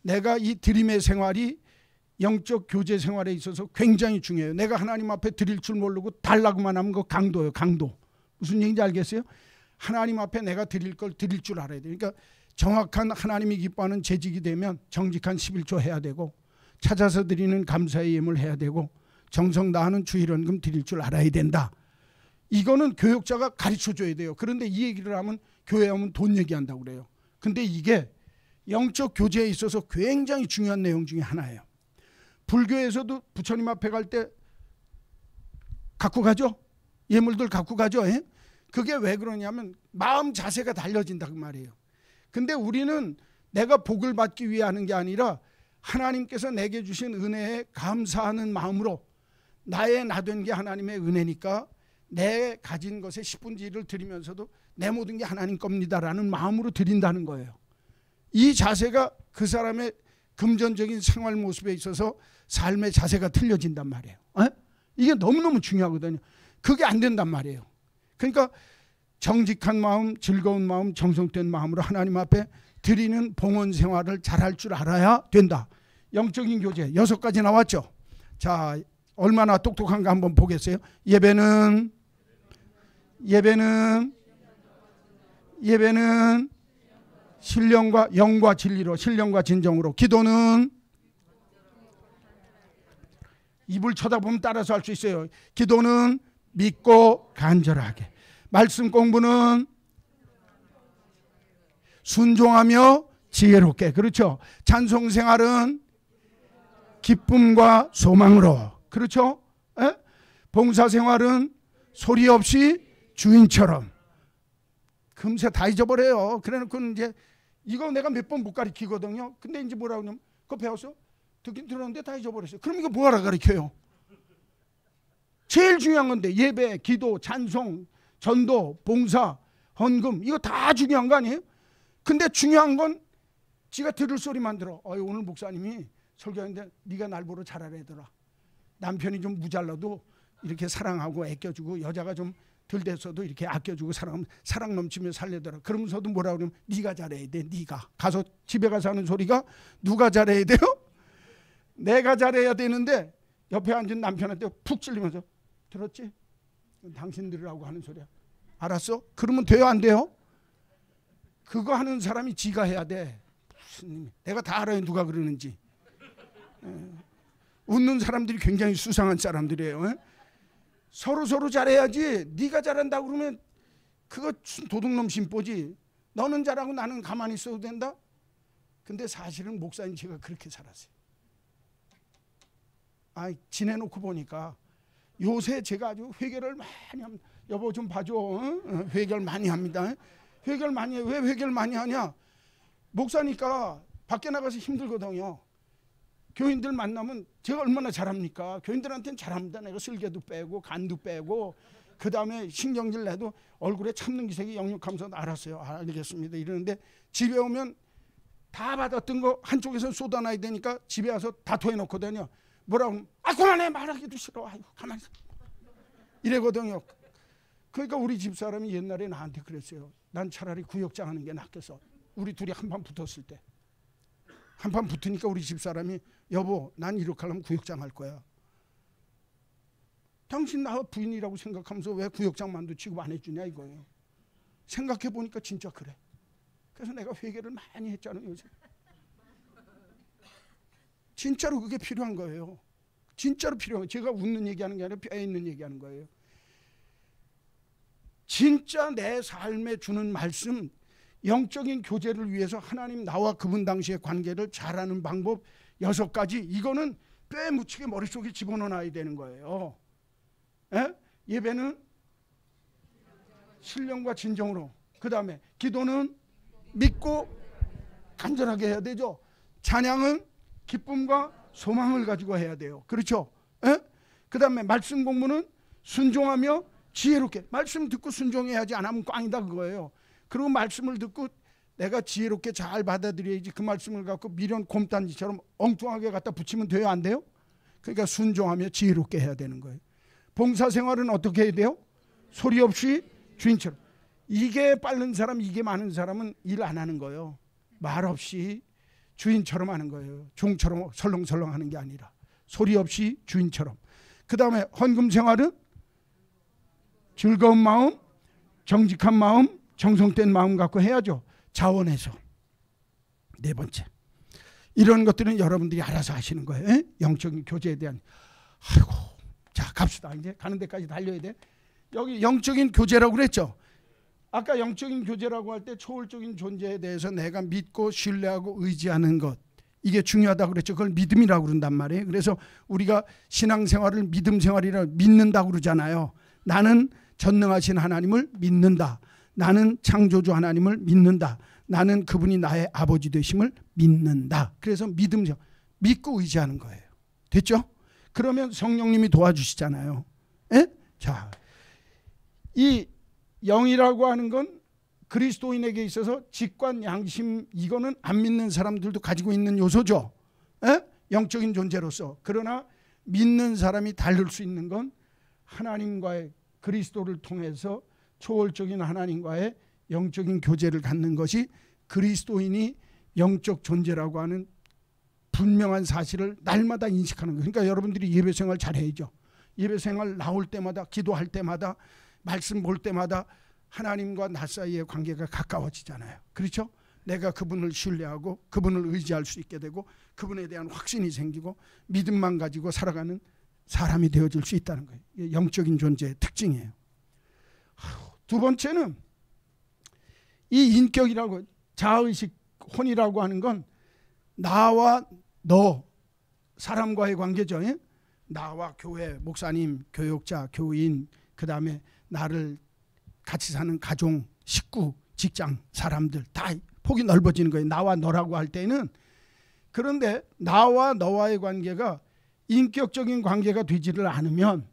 내가 이 드림의 생활이 영적 교제 생활에 있어서 굉장히 중요해요. 내가 하나님 앞에 드릴 줄 모르고 달라고만 하면 그 강도예요. 강도. 무슨 얘기인지 알겠어요? 하나님 앞에 내가 드릴 걸 드릴 줄 알아야 돼요. 그러니까 정확한 하나님이 기뻐하는 재직이 되면 정직한 11조 해야 되고, 찾아서 드리는 감사의 예물 해야 되고, 정성 다하는 주일원금 드릴 줄 알아야 된다. 이거는 교역자가 가르쳐줘야 돼요. 그런데 이 얘기를 하면 교회 오면 돈 얘기한다고 그래요. 근데 이게 영적 교제에 있어서 굉장히 중요한 내용 중에 하나예요. 불교에서도 부처님 앞에 갈 때 갖고 가죠. 예물들 갖고 가죠. 예? 그게 왜 그러냐면 마음 자세가 달라진다 그 말이에요. 근데 우리는 내가 복을 받기 위해 하는 게 아니라 하나님께서 내게 주신 은혜에 감사하는 마음으로, 나의 나된 게 하나님의 은혜니까 내 가진 것의 10분의 1을 드리면서도 내 모든 게 하나님 겁니다라는 마음으로 드린다는 거예요. 이 자세가 그 사람의 금전적인 생활 모습에 있어서 삶의 자세가 틀려진단 말이에요. 이게 너무너무 중요하거든요. 그게 안 된단 말이에요. 그러니까 정직한 마음, 즐거운 마음, 정성된 마음으로 하나님 앞에 드리는 봉헌 생활을 잘할 줄 알아야 된다. 영적인 교제 6가지 나왔죠. 자, 얼마나 똑똑한가 한번 보겠어요. 예배는 신령과 영과 진리로, 신령과 진정으로. 기도는 입을 쳐다보면 따라서 할 수 있어요. 기도는 믿고 간절하게. 말씀 공부는 순종하며 지혜롭게. 그렇죠. 찬송 생활은 기쁨과 소망으로. 그렇죠. 에? 봉사 생활은 소리 없이 주인처럼. 금세 다 잊어버려요. 그래놓고 이제 이거 내가 몇 번 못 가르치거든요. 근데 이제 뭐라고 하냐면 그거 배웠어? 듣긴 들었는데 다 잊어버렸어요. 그럼 이거 뭐하러 가르쳐요? 제일 중요한 건데 예배, 기도, 찬송, 전도, 봉사, 헌금 이거 다 중요한 거 아니에요? 근데 중요한 건 지가 들을 소리만 들어. 오늘 목사님이 설교하는데 네가 날 보러 잘하래더라. 남편이 좀 무잘라도 이렇게 사랑하고 아껴주고, 여자가 좀 덜 됐어도 이렇게 아껴주고 사랑 넘치며 살려더라. 그러면서도 뭐라 그러면 네가 잘해야 돼. 네가 가서 집에 가서 하는 소리가 누가 잘해야 돼요? 내가 잘해야 되는데 옆에 앉은 남편한테 푹 찔리면서 들었지? 당신들이라고 하는 소리야. 알았어? 그러면 돼요 안 돼요? 그거 하는 사람이 지가 해야 돼. 무슨, 내가 다 알아요 누가 그러는지. 웃는 사람들이 굉장히 수상한 사람들이에요. 서로 잘해야지. 네가 잘한다고 그러면 그거 도둑놈 심보지. 너는 잘하고 나는 가만히 있어도 된다? 근데 사실은 목사님 제가 그렇게 살았어요. 지내놓고 보니까 요새 제가 아주 회개를 많이 합니다. 여보 좀 봐줘. 회개를 많이 합니다. 회개를 많이 해요. 왜 회개를 많이 하냐? 목사니까 밖에 나가서 힘들거든요. 교인들 만나면 제가 얼마나 잘합니까? 교인들한테는 잘합니다. 내가 쓸개도 빼고 간도 빼고 그 다음에 신경질 내도 얼굴에 참는 기색이 역력하면서 알았어요. 알겠습니다. 이러는데 집에 오면 다 받았던 거 한쪽에서 쏟아놔야 되니까 집에 와서 다 토해놓거든요. 뭐라고 하면 그만해. 말하기도 싫어. 아이고 가만히 있어. 이래거든요. 그러니까 우리 집사람이 옛날에 나한테 그랬어요. 난 차라리 구역장 하는 게 낫겠어. 우리 둘이 한판 붙었을 때. 한판 붙으니까 우리 집사람이 여보 난 이렇게 하려면 구역장 할 거야. 당신 나 부인이라고 생각하면서 왜 구역장만도 취급 안 해주냐 이거예요. 생각해보니까 진짜 그래. 그래서 내가 회개를 많이 했잖아요 요새. 진짜로 그게 필요한 거예요. 진짜로 필요한 거예요. 제가 웃는 얘기하는 게 아니라 뼈에 있는 얘기하는 거예요. 진짜 내 삶에 주는 말씀, 영적인 교제를 위해서 하나님 나와 그분 당시의 관계를 잘하는 방법 6가지. 이거는 뼈에 묻히게 머릿속에 집어넣어야 되는 거예요. 예배는 신령과 진정으로. 그 다음에 기도는 믿고 간절하게 해야 되죠. 찬양은 기쁨과 소망을 가지고 해야 돼요. 그렇죠? 그 다음에 말씀 공부는 순종하며 지혜롭게. 말씀 듣고 순종해야지, 안 하면 꽝이다 그거예요. 그리고 말씀을 듣고 내가 지혜롭게 잘 받아들여야지. 그 말씀을 갖고 미련 곰단지처럼 엉뚱하게 갖다 붙이면 돼요 안 돼요? 그러니까 순종하며 지혜롭게 해야 되는 거예요. 봉사생활은 어떻게 해야 돼요? 소리 없이 주인처럼. 이게 빠른 사람, 이게 많은 사람은 일 안 하는 거예요. 말 없이 주인처럼 하는 거예요. 종처럼 설렁설렁 하는 게 아니라 소리 없이 주인처럼. 그 다음에 헌금 생활은 즐거운 마음, 정직한 마음, 정성된 마음 갖고 해야죠. 자원해서. 네 번째, 이런 것들은 여러분들이 알아서 하시는 거예요. 에? 영적인 교제에 대한. 아이고, 자 갑시다. 이제 가는 데까지 달려야 돼. 여기 영적인 교제라고 그랬죠. 아까 영적인 교제라고 할 때 초월적인 존재에 대해서 내가 믿고 신뢰하고 의지하는 것, 이게 중요하다고 그랬죠. 그걸 믿음이라고 그런단 말이에요. 그래서 우리가 신앙생활을 믿음 생활이라 믿는다고 그러잖아요. 나는 전능하신 하나님을 믿는다. 나는 창조주 하나님을 믿는다. 나는 그분이 나의 아버지 되심을 믿는다. 그래서 믿음, 믿고 의지하는 거예요. 됐죠? 그러면 성령님이 도와주시잖아요. 에? 자, 이 영이라고 하는 건 그리스도인에게 있어서 직관, 양심, 이거는 안 믿는 사람들도 가지고 있는 요소죠. 에? 영적인 존재로서. 그러나 믿는 사람이 다를 수 있는 건 하나님과의, 그리스도를 통해서 초월적인 하나님과의 영적인 교제를 갖는 것이 그리스도인이 영적 존재라고 하는 분명한 사실을 날마다 인식하는 거예요. 그러니까 여러분들이 예배생활 잘해야죠. 예배생활 나올 때마다, 기도할 때마다, 말씀 볼 때마다 하나님과 나 사이의 관계가 가까워지잖아요. 그렇죠? 내가 그분을 신뢰하고 그분을 의지할 수 있게 되고 그분에 대한 확신이 생기고 믿음만 가지고 살아가는 사람이 되어질 수 있다는 거예요. 이게 영적인 존재의 특징이에요. 두 번째는 이 인격이라고, 자아의식, 혼이라고 하는 건 나와 너, 사람과의 관계죠. 예? 나와 교회, 목사님, 교역자, 교인, 그 다음에 나를 같이 사는 가족, 식구, 직장, 사람들 다 폭이 넓어지는 거예요. 나와 너라고 할 때는. 그런데 나와 너와의 관계가 인격적인 관계가 되지를 않으면,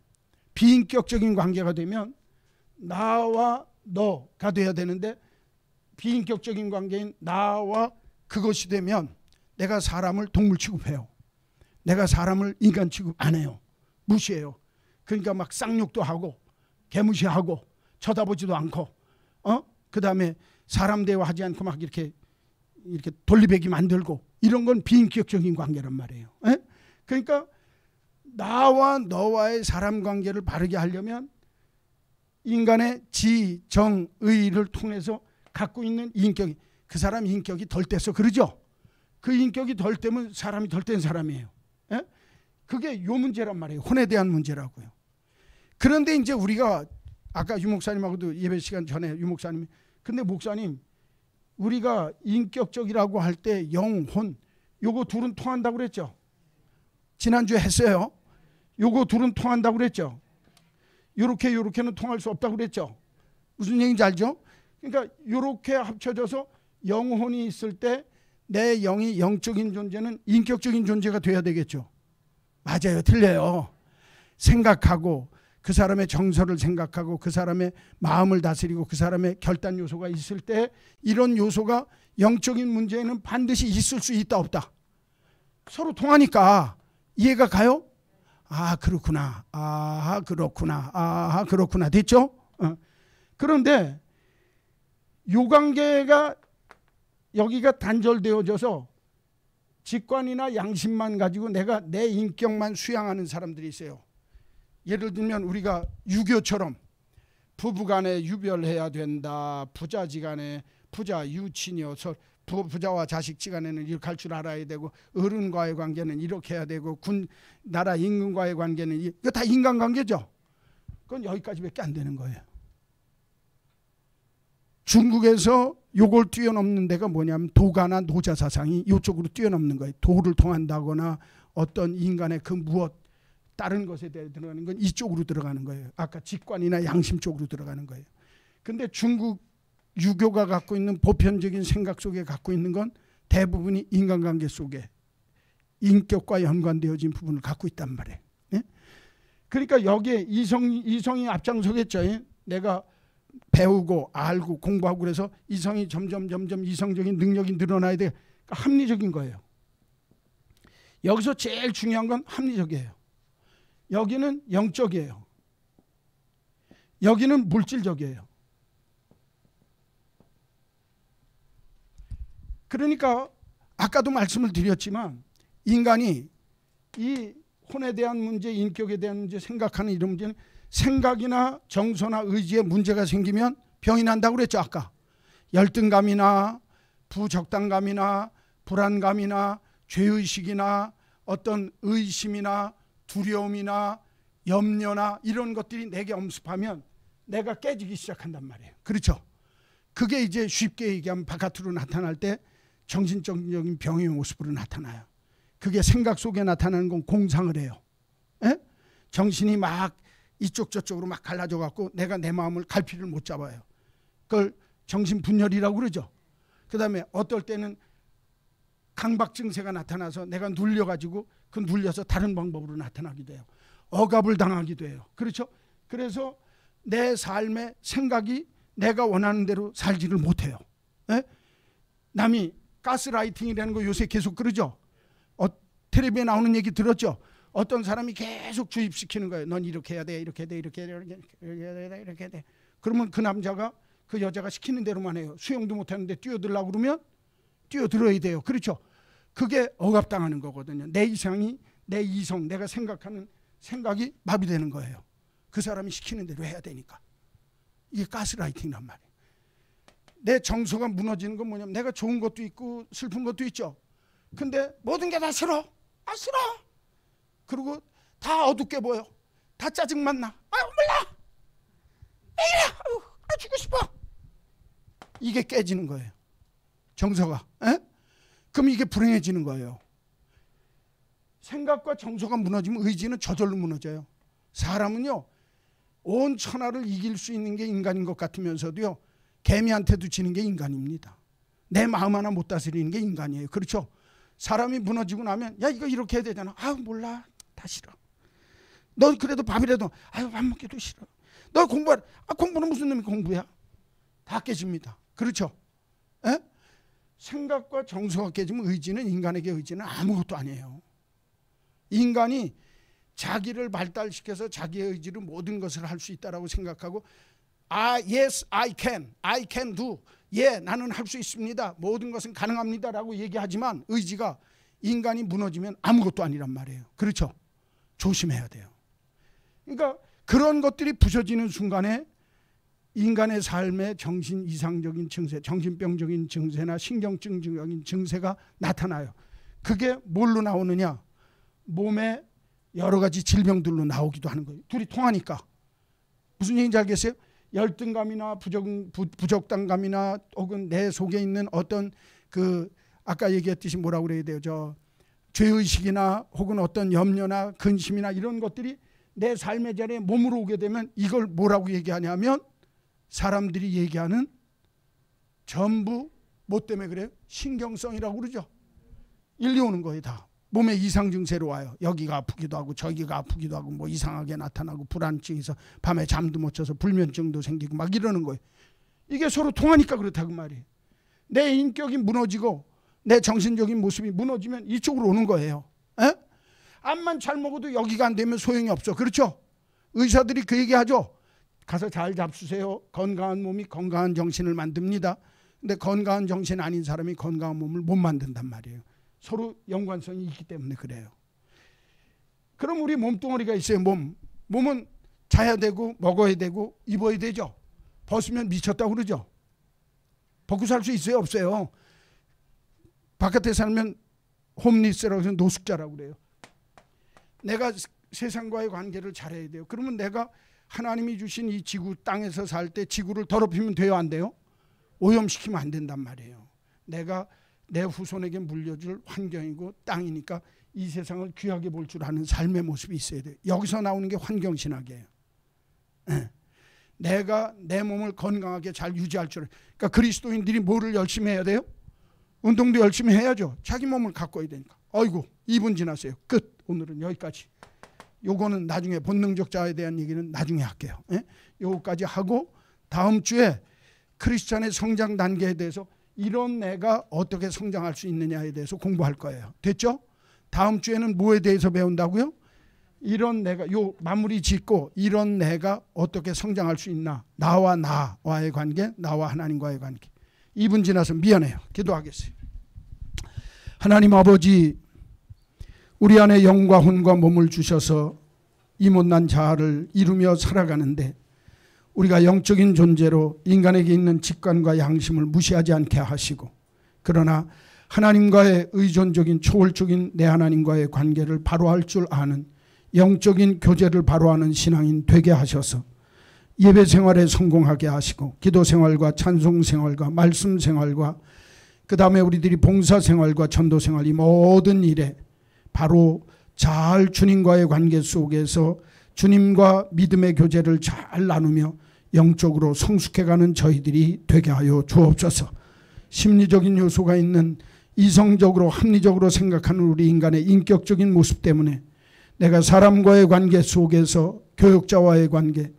비인격적인 관계가 되면 나와 너가 돼야 되는데 비인격적인 관계인 나와 그것이 되면 내가 사람을 동물 취급해요. 내가 사람을 인간 취급 안 해요. 무시해요. 그러니까 막 쌍욕도 하고 개무시하고 쳐다보지도 않고, 그 다음에 사람 대화하지 않고 막 이렇게 돌리배기 만들고, 이런 건 비인격적인 관계란 말이에요. 에? 그러니까 나와 너와의 사람 관계를 바르게 하려면 인간의 지, 정, 의를 통해서 갖고 있는 인격이, 그 사람 인격이 덜 떼서 그러죠. 그 인격이 덜 떼면 사람이 덜 뗀 사람이에요. 에? 그게 요 문제란 말이에요. 혼에 대한 문제라고요. 그런데 이제 우리가 아까 유 목사님하고도 예배 시간 전에 유 목사님이, 근데 목사님 우리가 인격적이라고 할 때 영, 혼, 요거 둘은 통한다고 그랬죠. 지난주에 했어요. 요거 둘은 통한다고 그랬죠. 요렇게는 통할 수 없다고 그랬죠. 무슨 얘기인지 알죠? 그러니까 요렇게 합쳐져서 영혼이 있을 때 내 영이, 영적인 존재는 인격적인 존재가 돼야 되겠죠. 맞아요. 틀려요. 생각하고 그 사람의 정서를 생각하고 그 사람의 마음을 다스리고 그 사람의 결단 요소가 있을 때 이런 요소가 영적인 문제에는 반드시 있을 수 있다 없다. 서로 통하니까 이해가 가요? 아 그렇구나. 아 그렇구나. 아 그렇구나. 됐죠? 그런데 요 관계가 여기가 단절되어져서 직관이나 양심만 가지고 내가 내 인격만 수양하는 사람들이 있어요. 예를 들면 우리가 유교처럼 부부간에 유별해야 된다. 부자지간에 부자 유친이요. 부자와 자식지간에는 이렇게 할 줄 알아야 되고, 어른과의 관계는 이렇게 해야 되고, 나라 임금과의 관계는 이거 다 인간관계죠. 그건 여기까지밖에 안 되는 거예요. 중국에서 요걸 뛰어넘는 데가 뭐냐면 도가나 노자 사상이 이쪽으로 뛰어넘는 거예요. 도를 통한다거나 어떤 인간의 그 무엇 다른 것에 대해 들어가는 건 이쪽으로 들어가는 거예요. 아까 직관이나 양심 쪽으로 들어가는 거예요. 근데 중국 유교가 갖고 있는 보편적인 생각 속에 갖고 있는 건 대부분이 인간관계 속에 인격과 연관되어진 부분을 갖고 있단 말이에요. 예? 그러니까 여기에 이성이 앞장서겠죠. 예? 내가 배우고 알고 공부하고 그래서 이성이 점점 이성적인 능력이 늘어나야 돼. 그러니까 합리적인 거예요. 여기서 제일 중요한 건 합리적이에요. 여기는 영적이에요. 여기는 물질적이에요. 그러니까 아까도 말씀을 드렸지만 인간이 이 혼에 대한 문제, 인격에 대한 문제, 생각하는 이런 문제는 생각이나 정서나 의지에 문제가 생기면 병이 난다고 그랬죠. 아까 열등감이나 부적당감이나 불안감이나 죄의식이나 어떤 의심이나 두려움이나 염려나 이런 것들이 내게 엄습하면 내가 깨지기 시작한단 말이에요. 그렇죠? 그게 이제 쉽게 얘기하면 바깥으로 나타날 때 정신적인 병의 모습으로 나타나요. 그게 생각 속에 나타나는 건 공상을 해요. 에? 정신이 막 이쪽 저쪽으로 막 갈라져 갖고 내가 내 마음을 갈피를 못 잡아요. 그걸 정신분열이라고 그러죠. 그 다음에 어떨 때는 강박 증세가 나타나서 내가 눌려가지고 그 눌려서 다른 방법으로 나타나기도 해요. 억압을 당하기도 해요. 그렇죠? 그래서 내 삶의 생각이 내가 원하는 대로 살지를 못해요. 에? 남이 가스라이팅이라는 거 요새 계속 그러죠. 텔레비에 나오는 얘기 들었죠. 어떤 사람이 계속 주입시키는 거예요. 넌 이렇게 해야 돼, 이렇게 해야 돼, 이렇게 해야 돼, 이렇게 해야 돼, 이렇게 해야 돼. 그러면 그 남자가 그 여자가 시키는 대로만 해요. 수영도 못하는데 뛰어들려고 그러면 뛰어들어야 돼요. 그렇죠? 그게 억압당하는 거거든요. 내 이상이, 내 이성, 내가 생각하는 생각이 마비되는 거예요. 그 사람이 시키는 대로 해야 되니까. 이게 가스라이팅이란 말이에요. 내 정서가 무너지는 건 뭐냐면 내가 좋은 것도 있고 슬픈 것도 있죠. 근데 모든 게 다 싫어. 아 싫어. 그리고 다 어둡게 보여. 다 짜증만 나. 아유 몰라. 왜 이래. 아유 죽고 싶어. 이게 깨지는 거예요. 정서가. 에? 그럼 이게 불행해지는 거예요. 생각과 정서가 무너지면 의지는 저절로 무너져요. 사람은요. 온 천하를 이길 수 있는 게 인간인 것 같으면서도요. 개미한테도 지는 게 인간입니다. 내 마음 하나 못 다스리는 게 인간이에요. 그렇죠? 사람이 무너지고 나면 야 이거 이렇게 해야 되잖아. 아유 몰라. 다 싫어. 너 그래도 밥이라도 아유 밥 먹기도 싫어. 너 공부하라. 아 공부는 무슨 놈이 공부야. 다 깨집니다. 그렇죠? 에? 생각과 정서가 깨지면 의지는 인간에게 의지는 아무것도 아니에요. 인간이 자기를 발달시켜서 자기의 의지로 모든 것을 할 수 있다라고 생각하고 yes, I can do. 예, 나는 할 수 있습니다. 모든 것은 가능합니다라고 얘기하지만 의지가 인간이 무너지면 아무것도 아니란 말이에요. 그렇죠? 조심해야 돼요. 그러니까 그런 것들이 부서지는 순간에 인간의 삶의 정신 이상적인 증세, 정신병적인 증세나 신경증적인 증세가 나타나요. 그게 뭘로 나오느냐? 몸에 여러 가지 질병들로 나오기도 하는 거예요. 둘이 통하니까. 무슨 얘기인지 알겠어요? 열등감이나 부적당감이나 혹은 내 속에 있는 어떤 그 아까 얘기했듯이 뭐라고 그래야 돼요? 저 죄의식이나 혹은 어떤 염려나 근심이나 이런 것들이 내 삶의 자리에 몸으로 오게 되면 이걸 뭐라고 얘기하냐면 사람들이 얘기하는 전부 뭐 때문에 그래요? 신경성이라고 그러죠. 일려오는 거예요. 다. 몸에 이상 증세로 와요. 여기가 아프기도 하고 저기가 아프기도 하고 뭐 이상하게 나타나고 불안증이 있어 밤에 잠도 못 자서 불면증도 생기고 막 이러는 거예요. 이게 서로 통하니까 그렇다 그 말이에요. 내 인격이 무너지고 내 정신적인 모습이 무너지면 이쪽으로 오는 거예요. 에? 암만 잘 먹어도 여기가 안 되면 소용이 없어. 그렇죠? 의사들이 그 얘기하죠. 가서 잘 잡수세요. 건강한 몸이 건강한 정신을 만듭니다. 근데 건강한 정신 아닌 사람이 건강한 몸을 못 만든단 말이에요. 서로 연관성이 있기 때문에 그래요. 그럼 우리 몸뚱어리가 있어요. 몸은 자야 되고 먹어야 되고 입어야 되죠. 벗으면 미쳤다고 그러죠. 벗고 살 수 있어요? 없어요? 바깥에 살면 홈리스라고 해서 노숙자라고 그래요. 내가 세상과의 관계를 잘해야 돼요. 그러면 내가 하나님이 주신 이 지구 땅에서 살 때 지구를 더럽히면 돼요? 안 돼요? 오염시키면 안 된단 말이에요. 내가 내 후손에게 물려줄 환경이고 땅이니까 이 세상을 귀하게 볼 줄 아는 삶의 모습이 있어야 돼요. 여기서 나오는 게 환경신학이에요. 내가 내 몸을 건강하게 잘 유지할 줄. 그러니까 그리스도인들이 뭐를 열심히 해야 돼요? 운동도 열심히 해야죠. 자기 몸을 가꿔야 되니까. 어이구 2분 지났어요. 끝. 오늘은 여기까지. 요거는 나중에 본능적 자아에 대한 얘기는 나중에 할게요. 요거까지 하고 다음 주에 크리스찬의 성장 단계에 대해서 이런 내가 어떻게 성장할 수 있느냐에 대해서 공부할 거예요. 됐죠? 다음 주에는 뭐에 대해서 배운다고요? 이런 내가 요 마무리 짓고 이런 내가 어떻게 성장할 수 있나. 나와 나와의 관계, 나와 하나님과의 관계. 2분 지나서 미안해요. 기도하겠어요. 하나님 아버지, 우리 안에 영과 혼과 몸을 주셔서 이 못난 자아를 이루며 살아가는데 우리가 영적인 존재로 인간에게 있는 직관과 양심을 무시하지 않게 하시고, 그러나 하나님과의 의존적인 초월적인 내 하나님과의 관계를 바로 할 줄 아는 영적인 교제를 바로 하는 신앙인 되게 하셔서 예배 생활에 성공하게 하시고, 기도 생활과 찬송 생활과 말씀 생활과 그 다음에 우리들이 봉사 생활과 전도 생활, 이 모든 일에 바로 잘 주님과의 관계 속에서 주님과 믿음의 교제를 잘 나누며 영적으로 성숙해가는 저희들이 되게 하여 주옵소서. 심리적인 요소가 있는 이성적으로 합리적으로 생각하는 우리 인간의 인격적인 모습 때문에 내가 사람과의 관계 속에서 교역자와의 관계,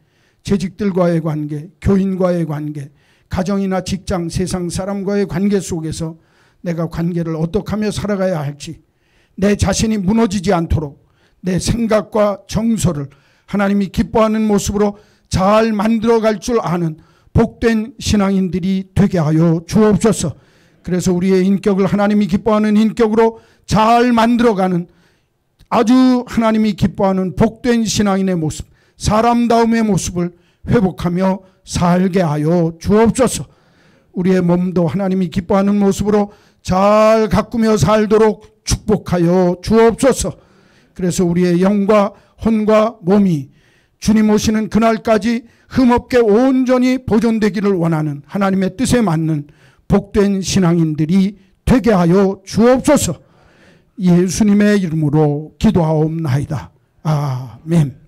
재직들과의 관계, 교인과의 관계, 가정이나 직장, 세상 사람과의 관계 속에서 내가 관계를 어떻게 하며 살아가야 할지, 내 자신이 무너지지 않도록 내 생각과 정서를 하나님이 기뻐하는 모습으로 잘 만들어갈 줄 아는 복된 신앙인들이 되게 하여 주옵소서. 그래서 우리의 인격을 하나님이 기뻐하는 인격으로 잘 만들어가는 아주 하나님이 기뻐하는 복된 신앙인의 모습, 사람다움의 모습을 회복하며 살게 하여 주옵소서. 우리의 몸도 하나님이 기뻐하는 모습으로 잘 가꾸며 살도록 축복하여 주옵소서. 그래서 우리의 영과 혼과 몸이 주님 오시는 그날까지 흠없게 온전히 보존되기를 원하는 하나님의 뜻에 맞는 복된 신앙인들이 되게 하여 주옵소서. 예수님의 이름으로 기도하옵나이다. 아멘.